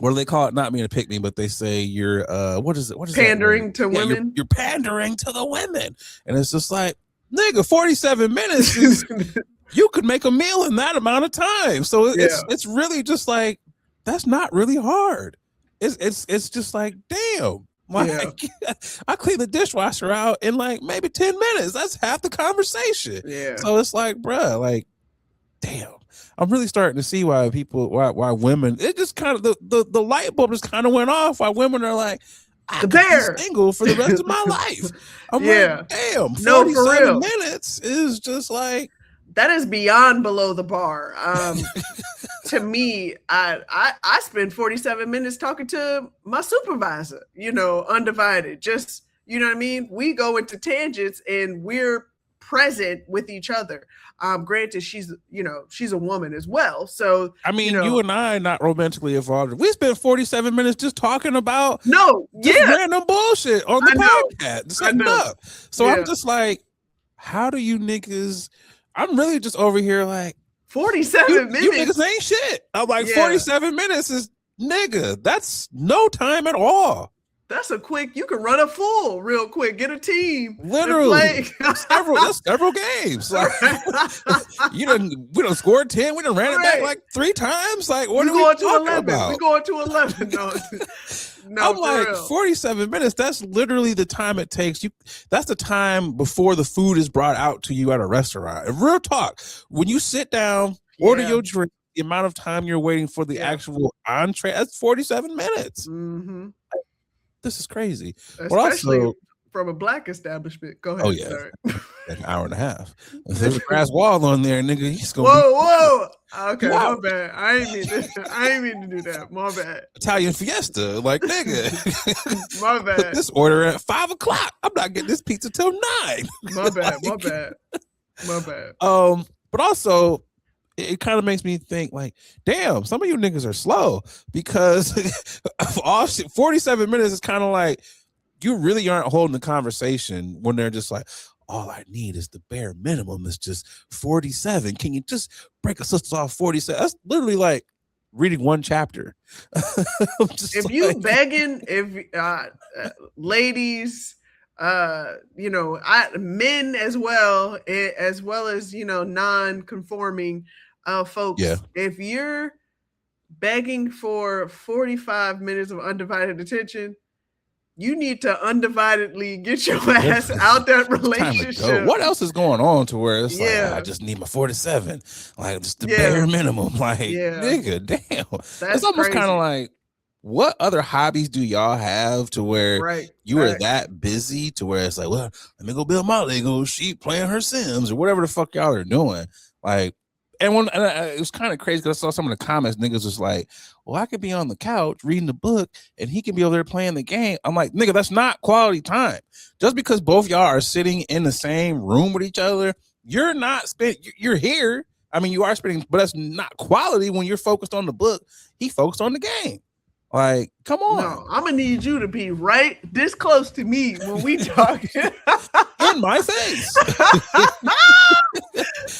do they call it? Not being a pick me, but they say you're what is it? What is pandering to women? You're pandering to the women, and it's just like, nigga, 47 minutes is you could make a meal in that amount of time. So it's really just like that's not really hard. It's just like damn. Like, I clean the dishwasher out in like maybe 10 minutes. That's half the conversation. Yeah. So it's like, bruh, like. Damn, I'm really starting to see why women, it just kind of the light bulb just kind of went off. Why women are like, I could be single for the rest of my life. I'm like, damn, 47 minutes is just like that is beyond below the bar. To me, I spend 47 minutes talking to my supervisor, undivided. Just, you know what I mean? We go into tangents and we're present with each other. Granted, she's a woman as well. So I mean, you and I not romantically involved. We spent 47 minutes just talking about random bullshit on the podcast, setting up. So I'm just like, how do you niggas? I'm really just over here like 47 minutes. You niggas ain't shit. I'm like 47 minutes is nigga. That's no time at all. That's a quick. You can run a full real quick. Get a team. Literally, several games. Like, we done scored 10. We done ran it back like 3 times. Like, what are we talking about? We going to 11. No, I'm like 47 minutes. That's literally the time it takes you. That's the time before the food is brought out to you at a restaurant. And real talk, when you sit down, order your drink, the amount of time you're waiting for the actual entree, that's 47 minutes. Mm-hmm. This is crazy. Especially from a black establishment. Go ahead. Oh, yeah. Like an hour and a half. If there's a grass wall on there, nigga, he's going Whoa. Okay, my bad. I ain't mean to do that. My bad. Italian fiesta. Like, nigga. My bad. Put this order at 5 o'clock. I'm not getting this pizza till 9. My bad. My bad. But also, it kind of makes me think like, damn, some of you niggas are slow because 47 minutes is kind of like you really aren't holding the conversation when they're just like, all I need is the bare minimum is just 47. Can you just break a sister off 47? That's literally like reading one chapter. If you begging, ladies, men as well as non-conforming folks. Yeah. If you're begging for 45 minutes of undivided attention, you need to undividedly get your ass out that relationship. What else is going on to where it's like, I just need my 47, like just the bare minimum, like nigga, damn. It's almost kind of like, what other hobbies do y'all have to where you are that busy to where it's like, well, let me go build my Lego sheep playing her Sims or whatever the fuck y'all are doing. Like, and it was kind of crazy because I saw some of the comments, niggas was like, well, I could be on the couch reading the book and he can be over there playing the game. I'm like, nigga, that's not quality time. Just because both y'all are sitting in the same room with each other, you're here. I mean, you are spending, but that's not quality when you're focused on the book. He focused on the game. Like, come on. No, I'm gonna need you to be right this close to me when we talk. In my face.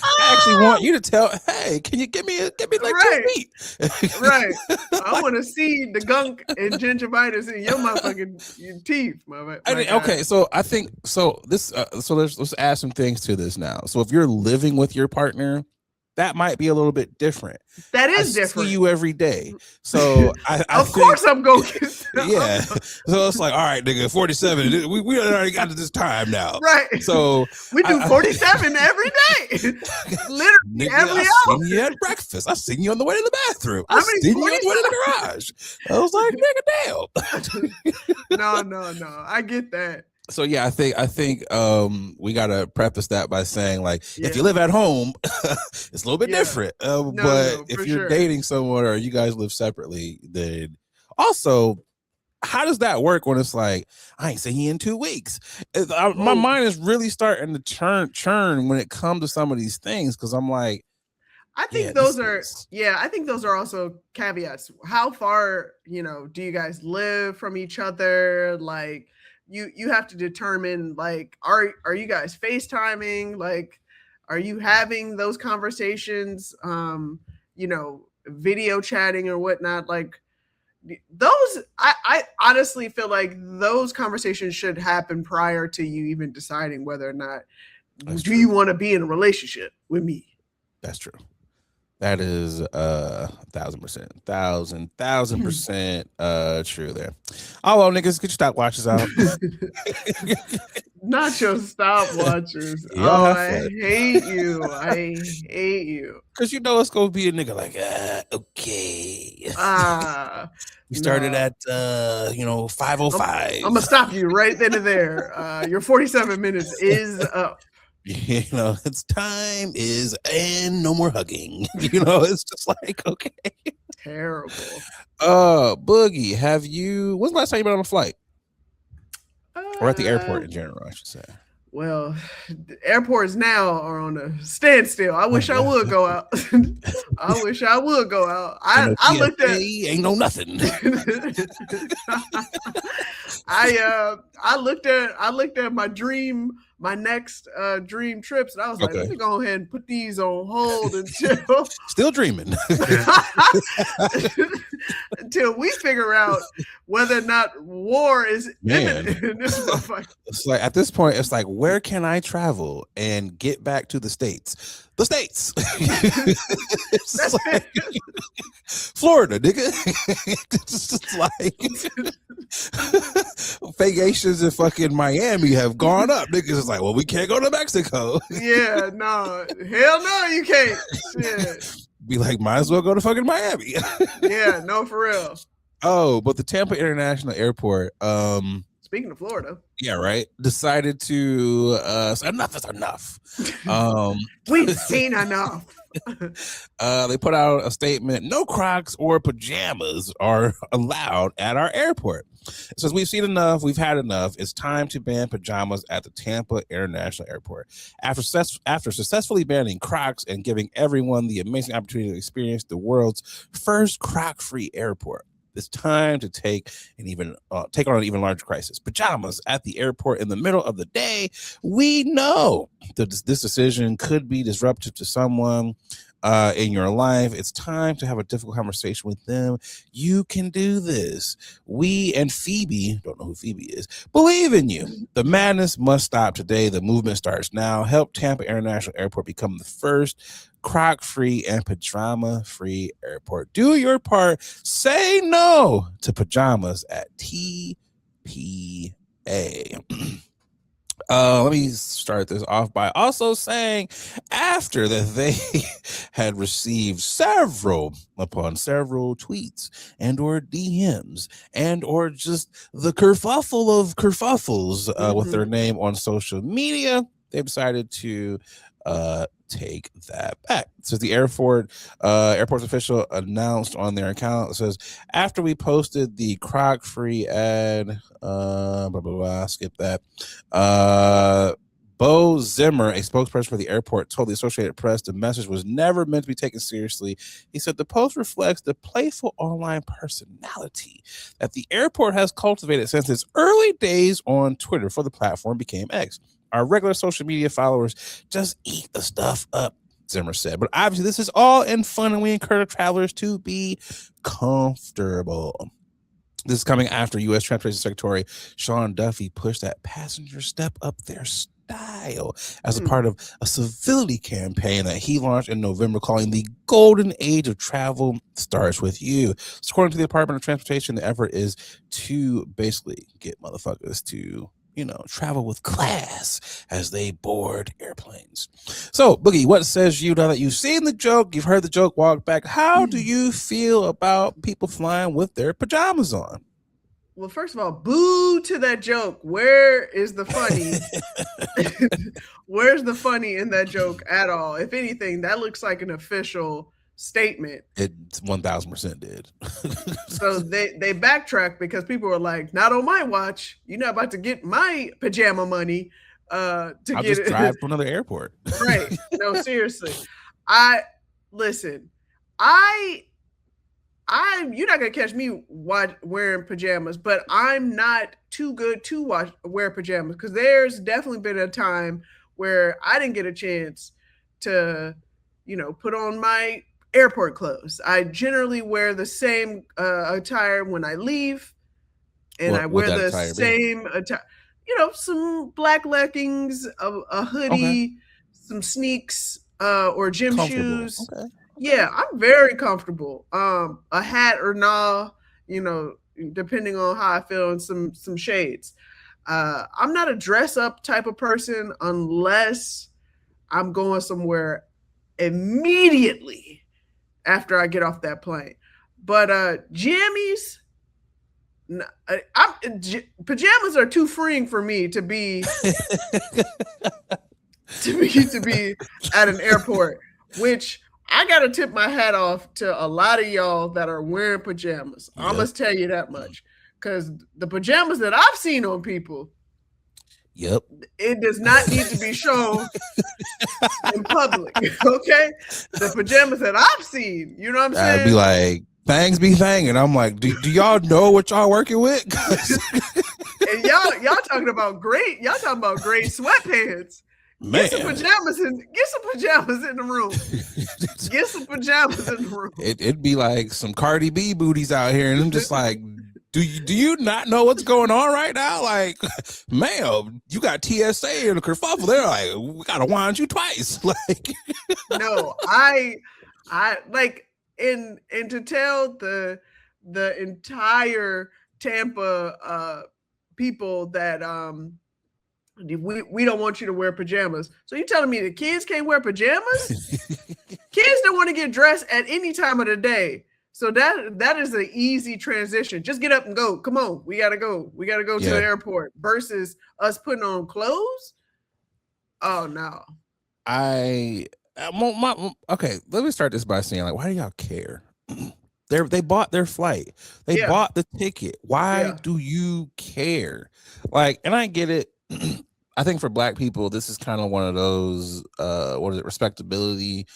I actually want you to tell, hey, can you give me like 2 feet? Right. I want to see the gunk and gingivitis in your motherfucking teeth, okay, so I think this. So let's add some things to this now. So if you're living with your partner, that might be a little bit different. That I is see different. you every day. So I Of think, course I'm going to get yeah. So it's like, all right, nigga, 47. We already got to this time now. right. So we do 47 every day. Literally nigga, every I hour. seen you at breakfast. I seen you on the way to the bathroom. I I mean, seen you on the way to the garage. I was like, nigga, damn. No. I get that. So yeah, I think we gotta preface that by saying, like, if you Yeah. live at home, it's a little bit different. But if you're sure. dating someone or you guys live separately, then also, how does that work when it's like, I ain't seen you in 2 weeks? My mind is really starting to churn when it comes to some of these things, because I'm like, I think those are also caveats. How far, do you guys live from each other? Like, you have to determine, like, are you guys FaceTiming? Like, are you having those conversations, video chatting or whatnot? Like, those, I honestly feel like those conversations should happen prior to you even deciding whether or not you want to be in a relationship with me. That's true. That is 1,000%, 1,000% true there. Oh well, niggas, get your stopwatches out. Not your stopwatchers. Y'all have I fun. hate you. I hate you. Cause you know it's gonna be a nigga like, okay. We started at 5:05. I'm gonna stop you right then and there. Your 47 minutes is up. It's time is, and no more hugging. It's just like, okay. Terrible. Boogie, when's the last time you been on a flight? Or at the airport in general, I should say. Well, the airports now are on a standstill. I wish I would go out. I wish I would go out. I looked at ain't no nothing. I looked at my next dream trips, and I was like, let me go ahead and put these on hold until still dreaming. until we figure out whether or not war is imminent in this motherfucker. It's like, at this point, it's like, where can I travel and get back to the States? The States. It's like, Florida, nigga. It's just like vacations in fucking Miami have gone up. Niggas is like, well, we can't go to Mexico. Yeah, no. Hell no, you can't. Shit. Be like, might as well go to fucking Miami. Yeah, no, for real. Oh, but the Tampa International Airport, speaking of Florida. Yeah, right. Decided to enough is enough. We've seen enough. They put out a statement: no Crocs or pajamas are allowed at our airport. It says, we've seen enough, we've had enough. It's time to ban pajamas at the Tampa International Airport. After successfully banning Crocs and giving everyone the amazing opportunity to experience the world's first Croc-free airport, it's time to take on an even larger crisis. Pajamas at the airport in the middle of the day. We know that this decision could be disruptive to someone in your life. It's time to have a difficult conversation with them. You can do this. We and Phoebe, don't know who Phoebe is, believe in you. The madness must stop today. The movement starts now. Help Tampa International Airport become the first Croc-free and pajama-free airport. Do your part. Say no to pajamas at TPA. Let me start this off by also saying, after that they had received several tweets and or DMs and or just the kerfuffle of kerfuffles with their name on social media, they decided to take that back. So the airport's official announced on their account. It says, after we posted the Croc-free ad, blah, blah, blah, skip that. Bo Zimmer, a spokesperson for the airport, told the Associated Press the message was never meant to be taken seriously. He said the post reflects the playful online personality that the airport has cultivated since its early days on Twitter before the platform became X. Our regular social media followers just eat the stuff up, Zimmer said. But obviously, this is all in fun, and we encourage travelers to be comfortable. This is coming after U.S. Transportation Secretary Sean Duffy pushed that passengers step up their style as a part of a civility campaign that he launched in November, calling the Golden Age of Travel Starts With You. So according to the Department of Transportation, the effort is to basically get motherfuckers to, you know, travel with class as they board airplanes. So, Boogie, what says you now that you've seen the joke, you've heard the joke, walk back? How do you feel about people flying with their pajamas on? Well, first of all, boo to that joke. Where is the funny? Where's the funny in that joke at all? If anything, that looks like an official statement. It 1000% did. So they backtracked because people were like, "Not on my watch. You're not about to get my pajama money." I'll just drive to another airport. Right? No, seriously. I listen. I you're not gonna catch me wearing pajamas, but I'm not too good to wear pajamas because there's definitely been a time where I didn't get a chance to, you know, put on my airport clothes. I generally wear the same attire when I leave, and I wear the same attire. You know, some black leggings, a hoodie, some sneaks, or gym shoes. Okay. Yeah, I'm very comfortable. A hat or nah, you know, depending on how I feel, and some shades. I'm not a dress up type of person unless I'm going somewhere immediately after I get off that plane. But jammies, pajamas are too freeing for me to be to be at an airport, which I gotta tip my hat off to a lot of y'all that are wearing pajamas. Yep. I must tell you that much, because the pajamas that I've seen on people, yep, it does not need to be shown in public. Okay, the pajamas that I've seen, you know what I'm saying? I'd be like, "Things be thangin'." I'm like, do y'all know what y'all working with? And y'all talking about great sweatpants. Man. Get some pajamas in the room. Get some pajamas in the room. It'd be like some Cardi B booties out here, and I'm just like, do you not know what's going on right now? Like, ma'am, you got TSA in the kerfuffle. They're like, we gotta wind you twice. Like, no, I like, and to tell the entire Tampa people that we don't want you to wear pajamas. So you telling me the kids can't wear pajamas? Kids don't want to get dressed at any time of the day. So that is an easy transition. Just get up and go. Come on, we gotta go. We gotta go to the airport. Versus us putting on clothes. Oh no. Okay. Let me start this by saying, like, why do y'all care? They bought their flight. They bought the ticket. Why do you care? Like, and I get it. I think for Black people, this is kind of one of those respectability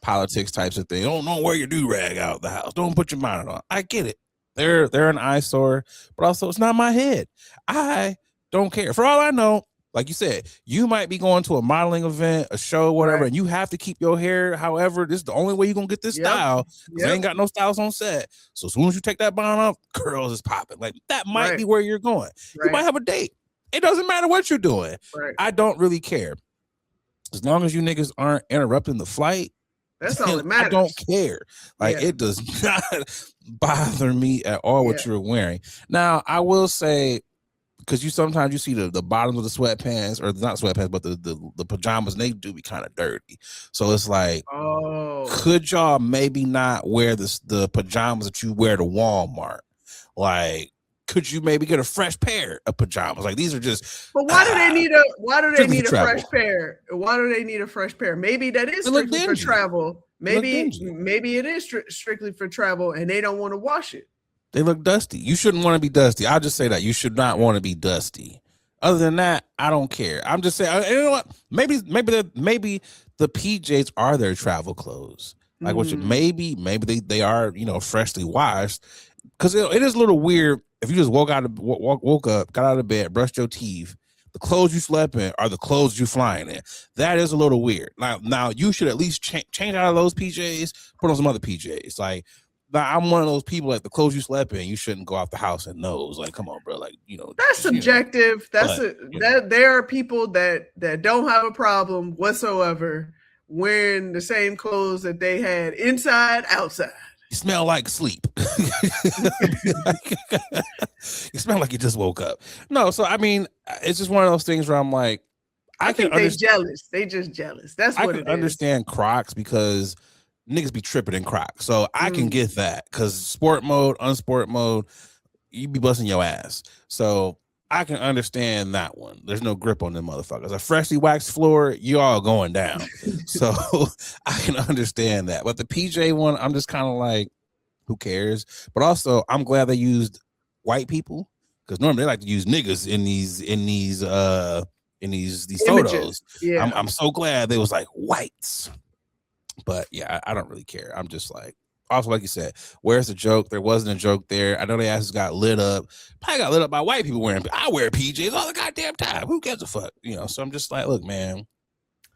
politics types of thing. Don't wear your do-rag out the house. Don't put your bonnet on. I get it. They're an eyesore, but also it's not my head. I don't care. For all I know, like you said, you might be going to a modeling event, a show, whatever, and you have to keep your hair. However, this is the only way you're gonna get this style, because they ain't got no styles on set. So as soon as you take that bonnet off, curls is popping. Like, that might be where you're going. You might have a date. It doesn't matter what you're doing. I don't really care. As long as you niggas aren't interrupting the flight, that's all that matters. I don't care. Like, it does not bother me at all what you're wearing. Now, I will say, because sometimes you see the bottoms of the sweatpants, or not sweatpants, but the pajamas, and they do be kind of dirty. So it's like, could y'all maybe not wear the pajamas that you wear to Walmart? Like, could you maybe get a fresh pair of pajamas? Like, these are just. But why do they need a fresh pair? Why do they need a fresh pair? Maybe that is strictly for travel. Maybe it is strictly for travel, and they don't want to wash it. They look dusty. You shouldn't want to be dusty. I'll just say that. You should not want to be dusty. Other than that, I don't care. I'm just saying, you know what? Maybe the PJs are their travel clothes. Like, which maybe they are, you know, freshly washed. Because it is a little weird if you just woke up, got out of bed, brushed your teeth. The clothes you slept in are the clothes you flying in. That is a little weird. Now you should at least change out of those PJs, put on some other PJs. Like, Now, I'm one of those people, like, the clothes you slept in, you shouldn't go out the house in those. Like, come on, bro. Like, That's just, subjective. but That there are people that don't have a problem whatsoever wearing the same clothes that they had inside, outside. you smell like sleep. You smell like you just woke up. No, so I mean, it's just one of those things where I'm like, I think they jealous. They just jealous. That's what it is. I can understand Crocs because niggas be tripping in Crocs. So I can get that because sport mode, unsport mode, you be busting your ass. So I can understand that one. There's no grip on them motherfuckers. A freshly waxed floor, you all going down. So I can understand that. But the PJ one, I'm just kind of like, who cares? But also, I'm glad they used white people because normally they like to use niggas in these photos. Yeah. I'm so glad they was like whites. But yeah, I don't really care. I'm just like, also, like you said, where's the joke? There wasn't a joke there. I know they asses got lit up. Probably got lit up by white people wearing. I wear PJs all the goddamn time. Who gives a fuck? So I'm just like, look, man,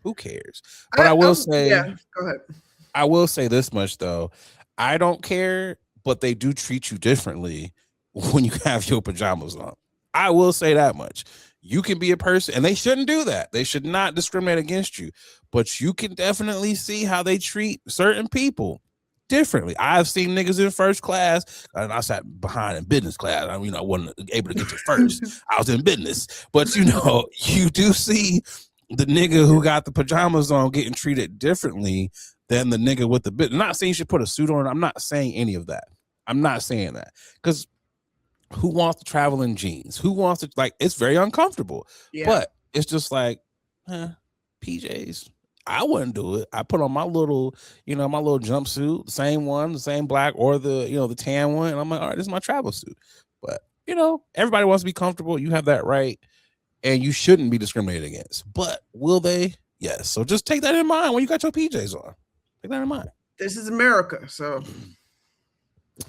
who cares? But I will say, yeah, go ahead. I will say this much though. I don't care, but they do treat you differently when you have your pajamas on. I will say that much. You can be a person, and they shouldn't do that. They should not discriminate against you, but you can definitely see how they treat certain people differently. I've seen niggas in first class, and I sat behind in business class. I wasn't able to get to first. I was in business, but you do see the nigga who got the pajamas on getting treated differently than the nigga with the bit. I'm not saying you should put a suit on. I'm not saying any of that. I'm not saying that because who wants to travel in jeans? Who wants to, like, it's very uncomfortable. Yeah. But it's just like, PJs. I wouldn't do it. I put on my little, my little jumpsuit, the same one, the same black or the, the tan one. And I'm like, all right, this is my travel suit. But, everybody wants to be comfortable. You have that right. And you shouldn't be discriminated against. But will they? Yes. So just take that in mind when you got your PJs on. Take that in mind. This is America. So,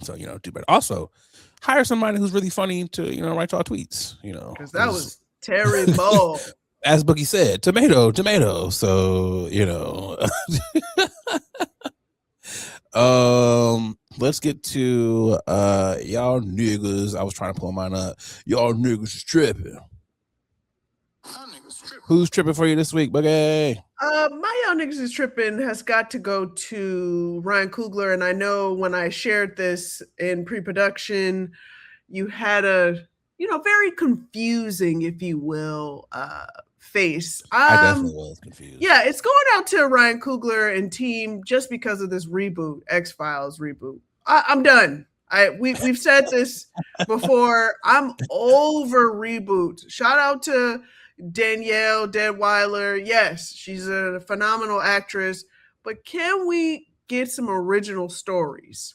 do better. Also, hire somebody who's really funny to, write y'all tweets, because that was terrible. As Boogie said, tomato. So, let's get to y'all niggas. I was trying to pull mine up. Y'all niggas is tripping. Who's tripping for you this week, Boogie? My y'all niggas is tripping has got to go to Ryan Coogler, and I know when I shared this in pre-production, you had a very confusing, if you will, face. I definitely was confused. Yeah, it's going out to Ryan Coogler and team just because of this reboot, X-Files reboot. I'm done. We've said this before. I'm over reboots. Shout out to Danielle Deadweiler. Yes, she's a phenomenal actress, but can we get some original stories?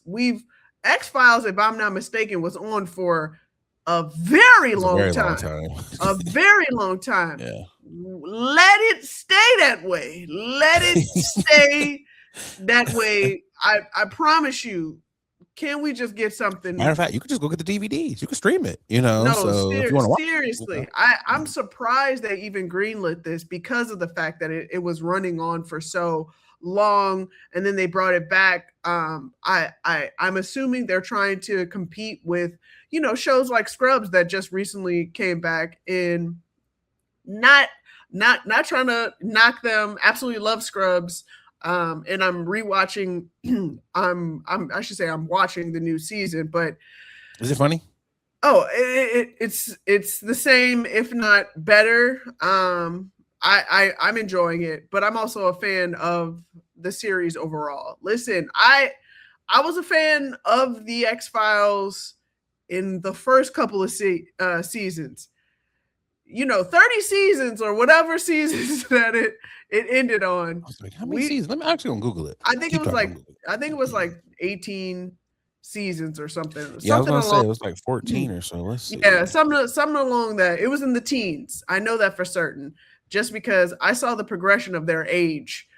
X-Files, if I'm not mistaken, was on for a very long time. A very long time. Yeah. Let it stay that way. Let it stay that way. I promise you. Can we just get something? Matter of fact, you could just go get the DVDs. You can stream it, No, so if you want to watch seriously, it, I'm surprised they even greenlit this because of the fact that it was running on for so long, and then they brought it back. I'm assuming they're trying to compete with shows like Scrubs that just recently came back. In not trying to knock them. Absolutely love Scrubs. And I'm rewatching. I'm watching the new season. But is it funny? Oh, it's the same, if not better. I'm enjoying it, but I'm also a fan of the series overall. Listen, I was a fan of the X-Files in the first couple of seasons. 30 seasons or whatever seasons that it ended on. I was like, how many seasons? Let me actually gonna Google it. I think it was like 18 seasons or something. Yeah, I was gonna say it was like 14 or so. Let's see. Yeah, something along that. It was in the teens. I know that for certain, just because I saw the progression of their age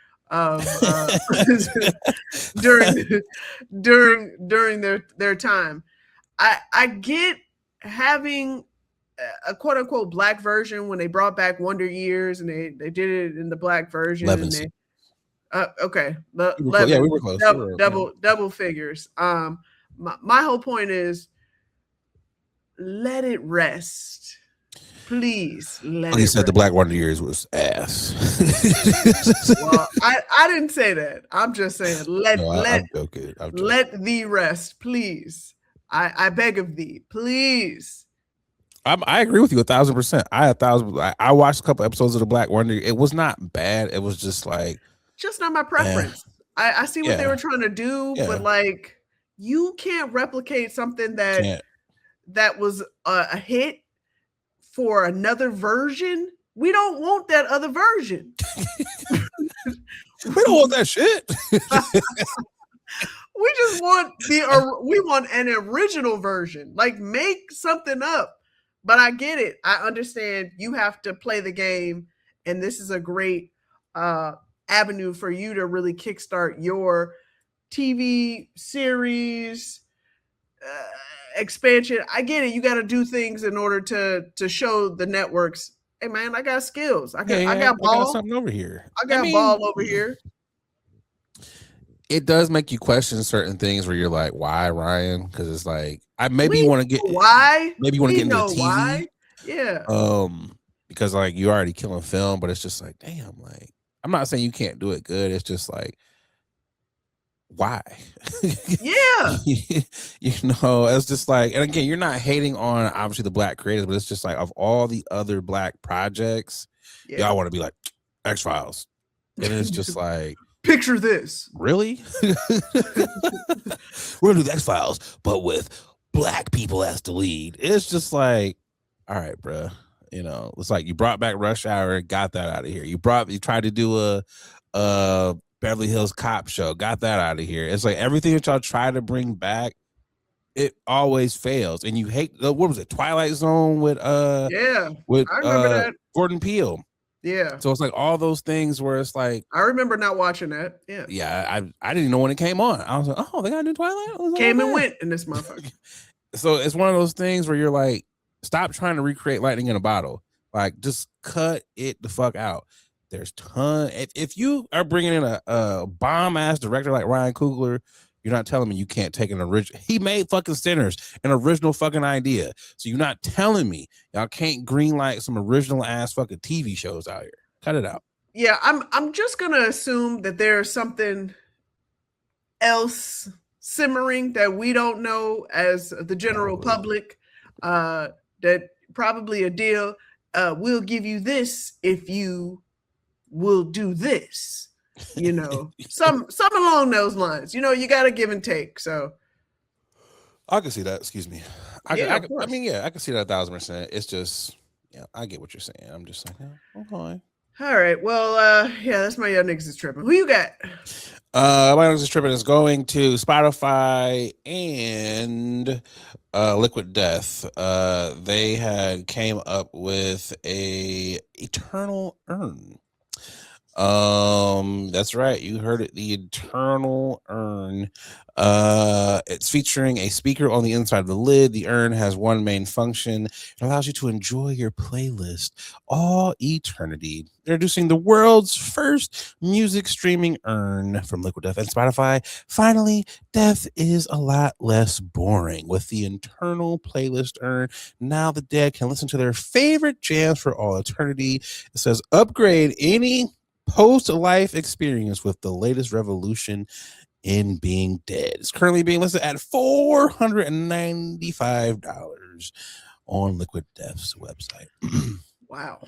during their time. I get having a quote unquote black version when they brought back Wonder Years and they did it in the black version. Okay. Yeah, we 11. were close. We were, yeah. Double figures. My whole point is let it rest. Please let He it said the rest. Black Wonder Years was ass. Well, I didn't say that. I'm just saying No, I'm joking. I'm joking. let thee rest, please. I beg of thee, please. I agree with you 1,000%. I watched a couple episodes of the Black Wonder. It was not bad. It was just like, Just not my preference. I see what they yeah, were trying to do, yeah. but like you can't replicate something Can't. that was a hit for another version. We don't want that other version. We don't want that shit. We just want we want an original version. Like make something up. But I get it. I understand you have to play the game, and this is a great avenue for you to really kickstart your TV series expansion. I get it. You got to do things in order to show the networks, hey man, I got skills. I got I got ball. something over here. I got ball over here. It does make you question certain things where you're like, why, Ryan? Because it's like, maybe you want to get into the TV. Why? Yeah. Because like you're already killing film, but it's just like, damn, like I'm not saying you can't do it good. It's just like, why? Yeah. It's just like, and again, you're not hating on obviously the Black creators, but it's just like of all the other Black projects, y'all want to be like X-Files. And it's just like, picture this. Really? We're gonna do the X-Files, but with Black people as the lead. It's just like, all right, bro. It's like you brought back Rush Hour, got that out of here. You tried to do a Beverly Hills Cop show, got that out of here. It's like everything that y'all try to bring back, it always fails. And you hate what was it, Twilight Zone with I remember that. Jordan Peele. Yeah. So it's like all those things where it's like, I remember not watching that. Yeah. Yeah, I didn't know when it came on. I was like, oh, they got a new Twilight? Came and went in this motherfucker. So it's one of those things where you're like, stop trying to recreate lightning in a bottle. Like, just cut it the fuck out. There's if you are bringing in a bomb ass director like Ryan Coogler, you're not telling me you can't take an original. He made fucking Sinners, an original fucking idea. So you're not telling me y'all can't greenlight some original ass fucking TV shows out here. Cut it out. Yeah, I'm just gonna assume that there's something else simmering that we don't know as the general public. That probably a deal. We'll give you this if you will do this. Some along those lines. You got to give and take. So I can see that. Excuse me. I can see that 1,000%. It's just, I get what you're saying. I'm just like, okay. All right. Well, that's my Young Niggas is Tripping. Who you got? My Young Niggas is Tripping is going to Spotify and Liquid Death. They came up with a Eternal Urn. That's right, you heard it, the Eternal Urn. It's featuring a speaker on the inside of the lid. The urn has one main function. It allows you to enjoy your playlist all eternity. They're introducing the world's first music streaming urn from Liquid Death and Spotify. Finally, death is a lot less boring. With the Eternal Playlist Urn, now the dead can listen to their favorite jams for all eternity. It says upgrade any post-life experience with the latest revolution in being dead. It's currently being listed at $495 on Liquid Death's website. Wow.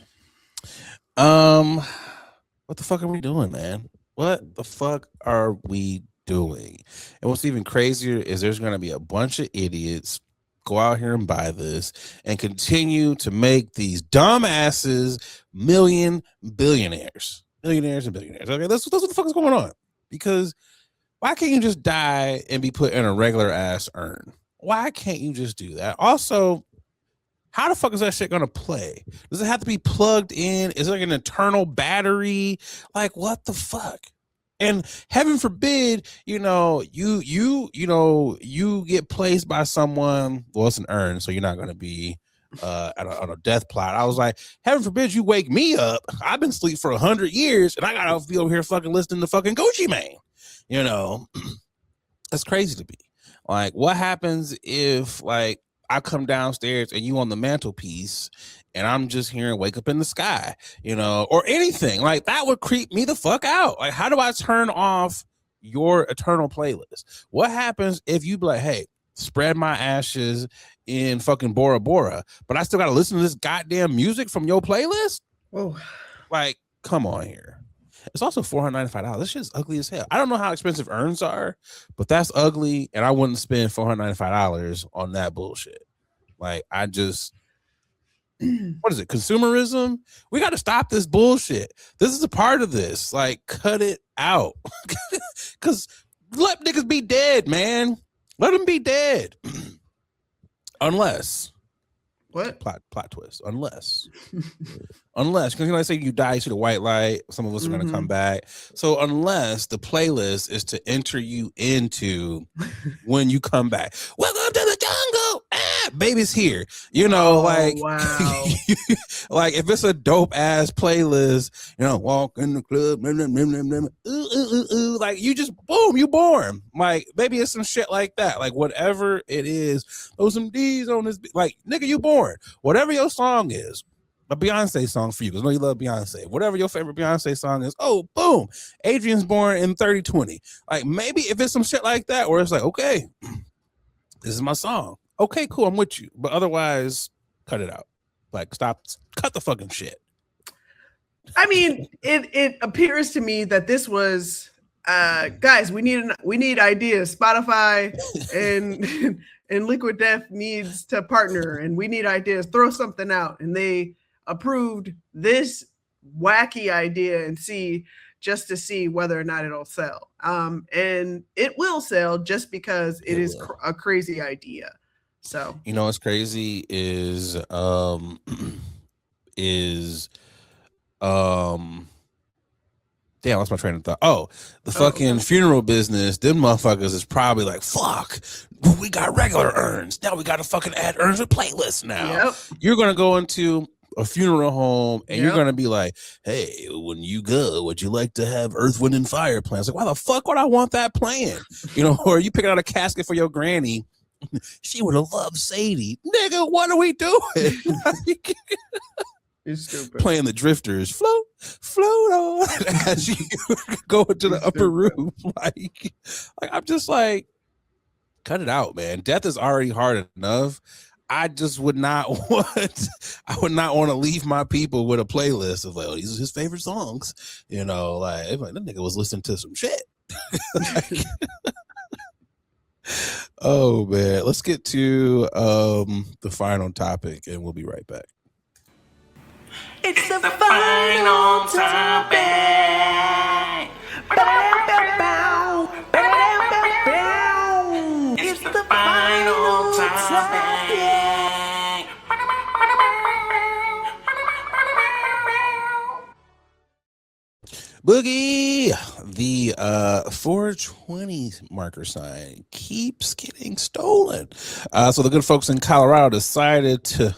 What the fuck are we doing, man? What the fuck are we doing? And what's even crazier is there's going to be a bunch of idiots go out here and buy this and continue to make these dumbasses millionaires and billionaires. Okay, that's what the fuck is going on. Because why can't you just die and be put in a regular ass urn? Why can't you just do that? Also, how the fuck is that shit gonna play? Does it have to be plugged in? Is it like an internal battery? Like, what the fuck? And heaven forbid, you get placed by someone. Well, it's an urn, so you're not gonna be on a death plot. I was like, heaven forbid you wake me up. I've been asleep for 100 years and I gotta be over here fucking listening to fucking Gucci Mane. You know, that's crazy to me. Like, what happens if like I come downstairs and you on the mantelpiece and I'm just hearing Wake Up in the Sky, you know, or anything like that would creep me the fuck out. Like, how do I turn off your eternal playlist? What happens if you be like, hey, spread my ashes in fucking Bora Bora, but I still got to listen to this goddamn music from your playlist? Whoa. Like, come on here. It's also $495. This shit's ugly as hell. I don't know how expensive urns are, but that's ugly, and I wouldn't spend $495 on that bullshit. Like, I just, what is it? Consumerism? We got to stop this bullshit. This is a part of this. Like, cut it out. Because let niggas be dead, man. Let them be dead. Unless. What? Plot twist. Unless, because you know, I say you die, you see the white light. Some of us are going to come back. So unless the playlist is to enter you into when you come back, welcome to the jungle. Baby's here. You know, like, wow. like if it's a dope ass playlist, you know, walk in the club, like you just boom, you born. Like maybe it's some shit like that. Like whatever it is, throw some D's on this. Like nigga, you born. Whatever your song is, a Beyonce song for you, because I know you love Beyonce. Whatever your favorite Beyonce song is, oh, boom, Adrian's born in 3020. Like maybe if it's some shit like that, where it's like, okay, this is my song. Okay, cool, I'm with you. But otherwise, cut it out. Like stop, cut the fucking shit. I mean, it appears to me that this was guys, we need ideas. Spotify and Liquid Death needs to partner, and we need ideas. Throw something out, and they approved this wacky idea and just to see whether or not it'll sell. And it will sell just because it is a crazy idea. So you know what's crazy is damn, that's my train of thought. Oh, the fucking funeral business, them motherfuckers is probably like, fuck, we got regular urns. Now we got to fucking add urns with playlists now. Yep. You're going to go into a funeral home and you're going to be like, hey, when you go, would you like to have Earth, Wind, and Fire plans? Like, why the fuck would I want that plan? You know, or you picking out a casket for your granny. She would have loved Sadie. Nigga, what are we doing? You're stupid. Playing the Drifters, float on as you go into the upper room. Like I'm just like, cut it out, man. Death is already hard enough. I just would not want. I would not want to leave my people with a playlist of like, oh, these are his favorite songs. You know, like that nigga was listening to some shit. Like, oh man, let's get to the final topic, and we'll be right back. It's the final topic. It's the final topic. Boogie, the 420 marker sign keeps getting stolen. So the good folks in Colorado decided to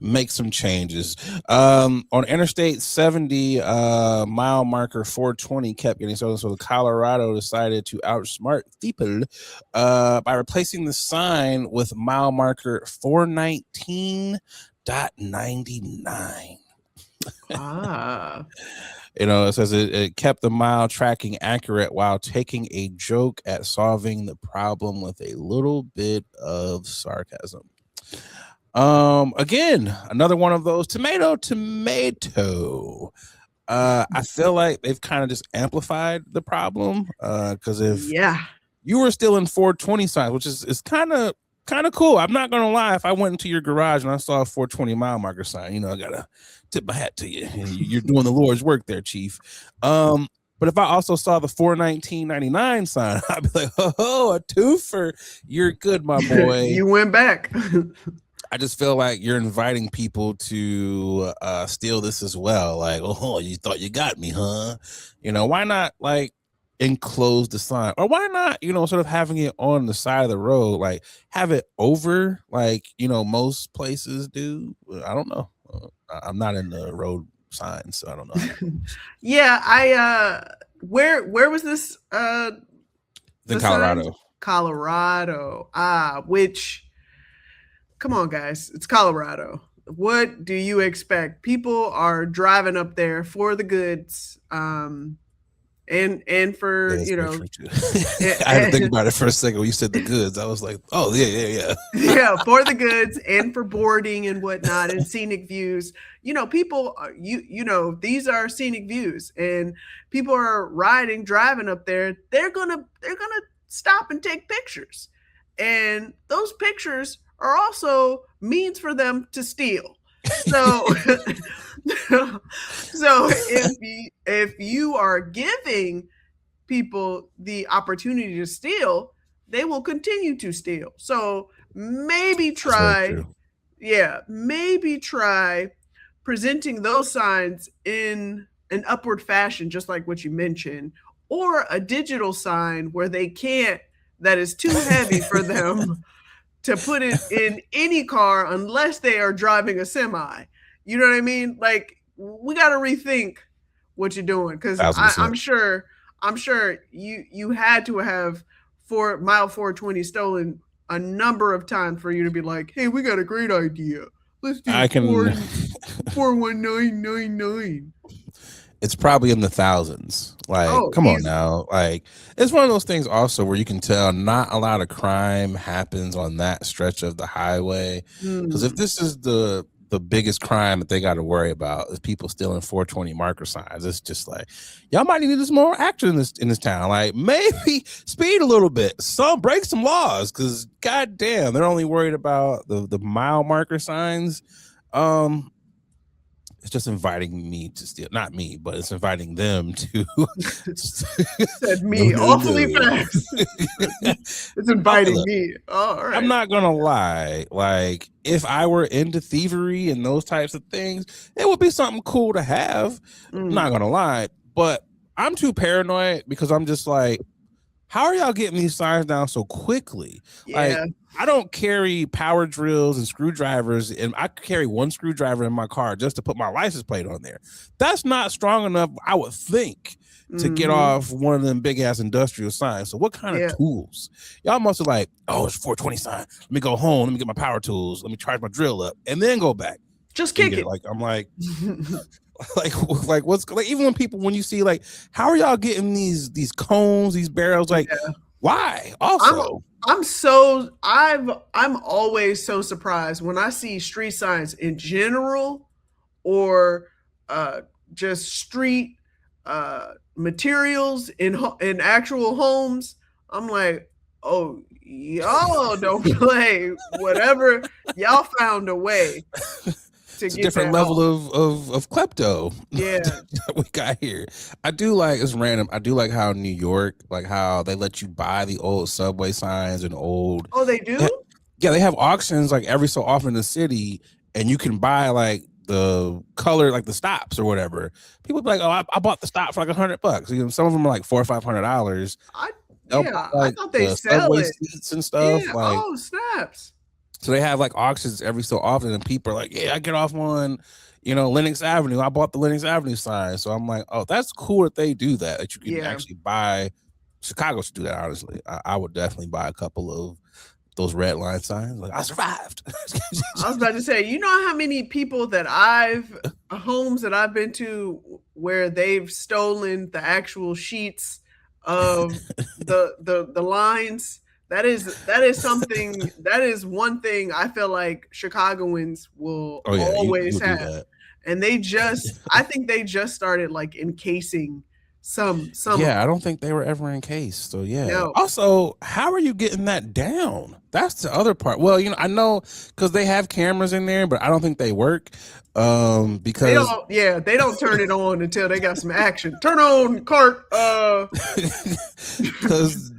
make some changes. On Interstate 70, mile marker 420 kept getting stolen. So Colorado decided to outsmart people by replacing the sign with mile marker 419.99. You know, it says it kept the mile tracking accurate while taking a joke at solving the problem with a little bit of sarcasm. Again, another one of those tomato. I feel like they've kind of just amplified the problem. Because if you were still in 420 signs, which is kind of cool. I'm not gonna lie. If I went into your garage and I saw a 420 mile marker sign, you know, I gotta tip my hat to you. You're doing the Lord's work there, Chief. But if I also saw the 419.99 sign, I'd be like, oh, a twofer. You're good, my boy. You went back. I just feel like you're inviting people to steal this as well. Like, oh, you thought you got me, huh? You know, why not? Like, enclose the sign, or why not, sort of having it on the side of the road, like have it over, like most places do. I don't know. I'm not in the road signs, so I don't know how that works. Yeah, where was this In the sign? Colorado. Colorado. Which, come on guys, it's Colorado. What do you expect? People are driving up there for the goods, and for Yeah, that's very true too. I had to think and, about it for a second when you said the goods. I was like, oh yeah. yeah, for the goods and for boarding and whatnot and scenic views. People, these are scenic views, and people are driving up there. They're gonna stop and take pictures, and those pictures are also means for them to steal. So, so if you are giving people the opportunity to steal, they will continue to steal. So maybe try, maybe try presenting those signs in an upward fashion, just like what you mentioned, or a digital sign where they can't, that is too heavy for them to put it in any car unless they are driving a semi. You know what I mean? Like, we got to rethink what you're doing, because I'm sure you had to have mile 420 stolen a number of times for you to be like, hey, we got a great idea. Let's do 41999. It's probably in the thousands. Like, come on now. Like, it's one of those things also where you can tell not a lot of crime happens on that stretch of the highway. Because if this is the biggest crime that they got to worry about is people stealing 420 marker signs, it's just like, y'all might need some more action in this town. Like, maybe speed a little bit, break some laws, because goddamn, they're only worried about the mile marker signs. It's just inviting me to steal. Not me, but it's inviting them to. Said me awfully fast. It's inviting me. Oh, all right. I'm not gonna lie. Like, if I were into thievery and those types of things, it would be something cool to have. I'm not gonna lie, but I'm too paranoid, because I'm just like, how are y'all getting these signs down so quickly? Yeah. Like, I don't carry power drills and screwdrivers, and I carry one screwdriver in my car just to put my license plate on there. That's not strong enough, I would think, to get off one of them big ass industrial signs. So what kind of tools? Y'all must have like, oh, it's 420 sign. Let me go home. Let me get my power tools. Let me charge my drill up, and then go back. Just kick it. Like, I'm like, like what's like, even when you see, like, how are y'all getting these cones, these barrels? Like, why? Also, I'm always so surprised when I see street signs in general, or just street materials in actual homes. I'm like, oh, y'all don't play. Whatever, y'all found a way. It's a different level of klepto. Yeah. We got here. I do like, it's random, I do like how New York, like how they let you buy the old subway signs and old. Oh, they do? Yeah, they have auctions like every so often in the city, and you can buy like the color, like the stops or whatever. People be like, oh, I bought the stop for like $100. Some of them are like $400 or $500. I thought they sell it. Seats and stuff. Yeah. Like, oh, snaps. So they have like auctions every so often, and people are like, yeah, I get off on, Lenox Avenue. I bought the Lenox Avenue sign. So I'm like, oh, that's cool that they do that you can actually buy. Chicago should do that, honestly. I would definitely buy a couple of those red line signs. Like, I survived. I was about to say, you know how many people that homes that I've been to where they've stolen the actual sheets of the lines. That is something. That is one thing I feel like Chicagoans will always have, and I think they just started like encasing some. Yeah, I don't think they were ever encased. So yeah. No. Also, how are you getting that down? That's the other part. Well, I know because they have cameras in there, but I don't think they work. Because they don't turn it on until they got some action. Turn on cart. Because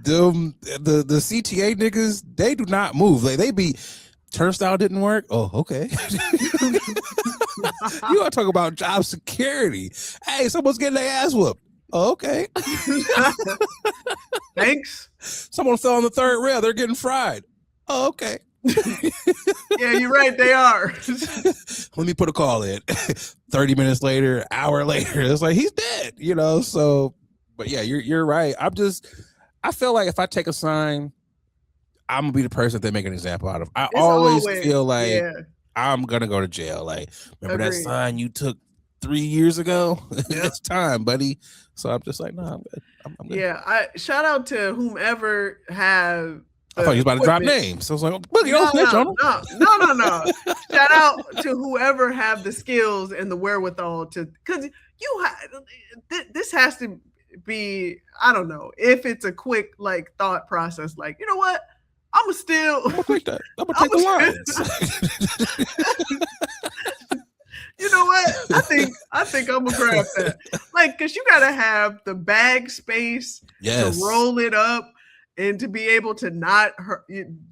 the CTA niggas, they do not move. Like, they be, turnstile didn't work. Oh, okay. You want to talk about job security? Hey, someone's getting their ass whooped. Oh, okay. Thanks. Someone fell on the third rail. They're getting fried. Oh, okay. Yeah, you're right. They are. Let me put a call in. 30 minutes later, hour later, it's like he's dead, you know. So, but yeah, you're right. I feel like if I take a sign, I'm gonna be the person that they make an example out of. I always feel like I'm gonna go to jail. Like, remember that sign you took 3 years ago? It's time, buddy. So I'm just like, no, I'm good. I'm good. Yeah, I shout out to whomever have. I thought you was about to drop names. So I was like, Boogie, don't snitch on them. No. Shout out to whoever have the skills and the wherewithal to, because this has to be, I don't know, if it's a quick like thought process, like, you know what? I'm gonna take that. I'm gonna take the lines. You know what? I think I'm gonna grab that. Like, cause you gotta have the bag space to roll it up and to be able to not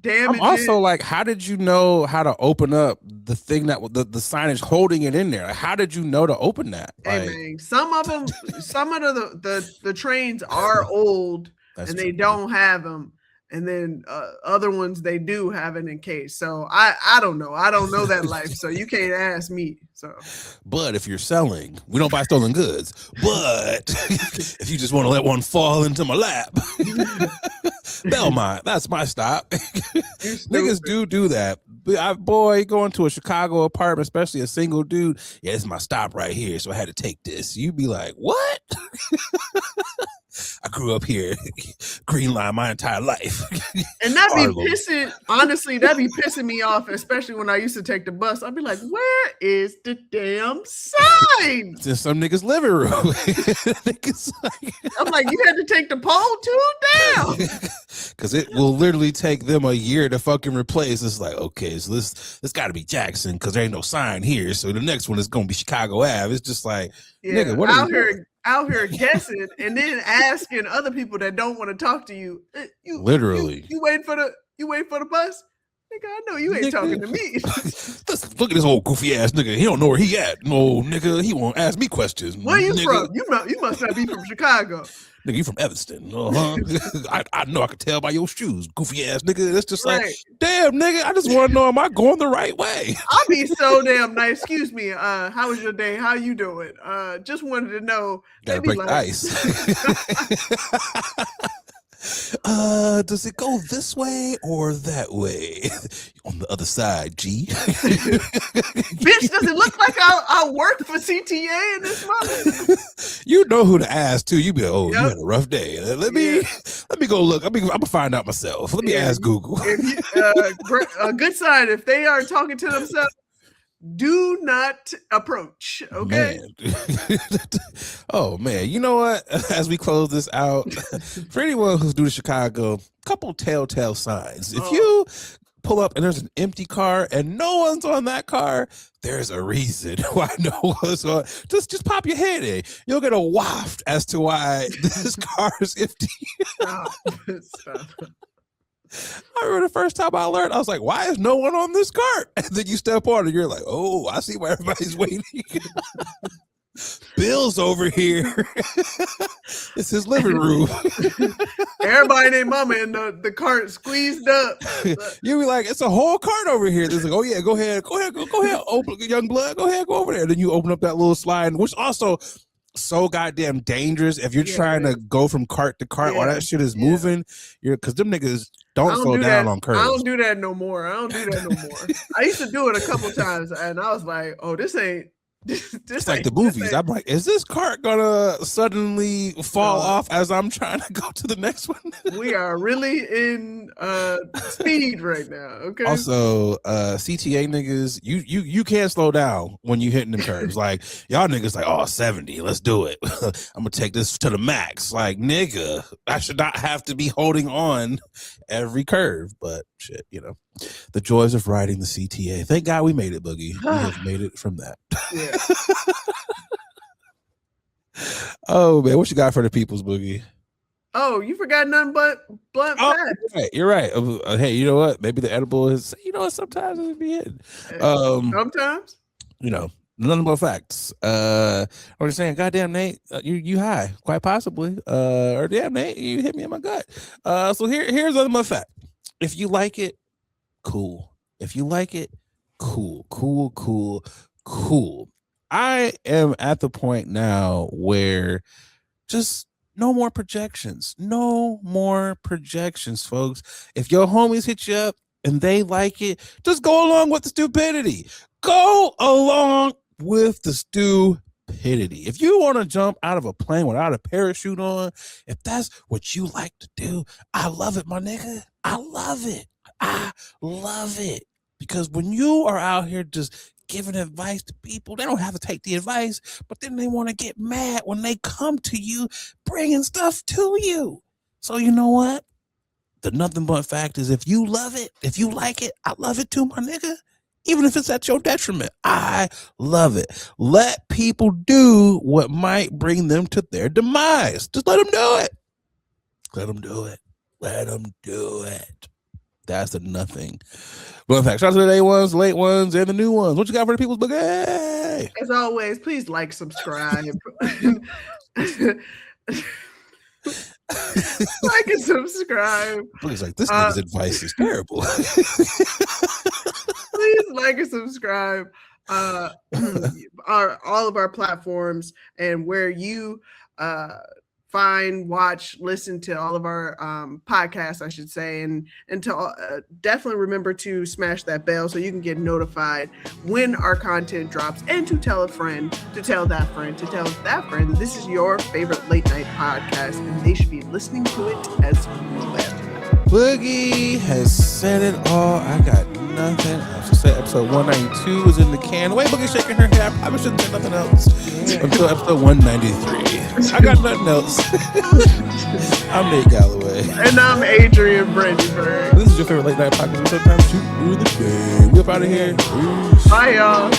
damage. I'm also like, how did you know how to open up the thing that the signage holding it in there? Like, how did you know to open that? Hey, man, some of the trains are old and they don't have them. And then other ones they do have it in case. So I don't know. I don't know that life. So you can't ask me. So, but if you're selling, we don't buy stolen goods. But if you just want to let one fall into my lap, Belmont, that's my stop. Niggas do that. Boy, going to a Chicago apartment, especially a single dude. Yeah, this is my stop right here. So I had to take this. You'd be like, what? I grew up here, Green Line, my entire life. And that'd be pissing me off, especially when I used to take the bus. I'd be like, where is the damn sign? It's in some nigga's living room. I'm like, you had to take the pole too? Damn. Because it will literally take them a year to fucking replace. It's like, okay, so this got to be Jackson because there ain't no sign here. So the next one is going to be Chicago Ave. It's just like, nigga, what are you out here guessing and then asking other people that don't want to talk to you. Literally, you wait for the bus. Nigga, I know you ain't talking to me. Look at this old goofy ass nigga. He don't know where he at. No, nigga, he won't ask me questions. Where you from? You must not be from Chicago. Nigga, you from Evanston. I know I could tell by your shoes, goofy ass nigga. That's just like, damn, nigga, I just want to know, am I going the right way? I'll be so damn nice. Excuse me, how was your day? How you doing? Just wanted to know. Gotta break the ice. Does it go this way or that way? On the other side, G. Bitch, does it look like I work for CTA in this month? You know who to ask too. You be like, you had a rough day. Let me go look. I'm gonna find out myself. Let me ask Google. A good sign if they are talking to themselves. Do not approach, okay? Man. Oh man, you know what? As we close this out, for anyone who's new to Chicago, couple telltale signs. If you pull up and there's an empty car and no one's on that car, there's a reason why no one's on. Just pop your head in. You'll get a waft as to why this car is empty. Stop. I remember the first time I learned, I was like, why is no one on this cart? And then you step on and you're like, oh, I see why everybody's waiting. Bill's over here. It's his living room. Everybody and their mama in the cart squeezed up. You be like, it's a whole cart over here. There's like, oh yeah, go ahead. Open, young blood, go over there. Then you open up that little slide, which also so goddamn dangerous if you're trying to go from cart to cart while that shit is moving. Because them niggas don't slow down on curves. I don't do that no more. I used to do it a couple times, and I was like, oh, this ain't. It's like the movies. I'm like, is this cart gonna suddenly fall off as I'm trying to go to the next one? We are really in speed right now. Okay. Also, CTA niggas, you can't slow down when you hitting the curves. Like y'all niggas, like 70. Let's do it. I'm gonna take this to the max. Like nigga, I should not have to be holding on every curve. But shit, the joys of riding the CTA. Thank God we made it, Boogie. We have made it from that. Yeah. Oh man, what you got for the people's, Boogie? Oh, you forgot nothing but blunt facts. You're right. Hey, you know what? Maybe the edible is. Sometimes it be hidden. Sometimes. Nothing but facts. Or just saying, goddamn Nate, you high, quite possibly. Or damn Nate, you hit me in my gut. So here's another but fact. If you like it, cool. If you like it, cool. I am at the point now where just no more projections. No more projections, folks. If your homies hit you up and they like it, just go along with the stupidity. Go along with the stupidity. If you want to jump out of a plane without a parachute on, if that's what you like to do, I love it, my nigga. I love it. Because when you are out here just giving advice to people, they don't have to take the advice, but then they want to get mad when they come to you bringing stuff to you. So you know what? The nothing but fact is, if you love it, if you like it, I love it too, my nigga. Even if it's at your detriment, I love it. Let people do what might bring them to their demise. Just let them do it. Let them do it. That's the nothing. But in fact, shout out to the day ones, late ones, and the new ones. What you got for the people's boogie? As always, please like, subscribe. Like and subscribe. Please, like, this nigga's advice is terrible. Please like and subscribe. All of our platforms, and where you find, watch, listen to all of our podcasts, I should say, and to definitely remember to smash that bell so you can get notified when our content drops, and to tell a friend, to tell that friend, to tell that friend that this is your favorite late night podcast and they should be listening to it as well. Boogie has said it all. I got nothing else to say. Episode 192 is in the can. The way Boogie's shaking her head, I probably shouldn't say nothing else until episode 193. I got nothing else. I'm Nate Galloway. And I'm Adrian Brandyberg. This is your favorite late night podcast. Sometimes shoot through the game. We up out of here. Peace. Bye, y'all.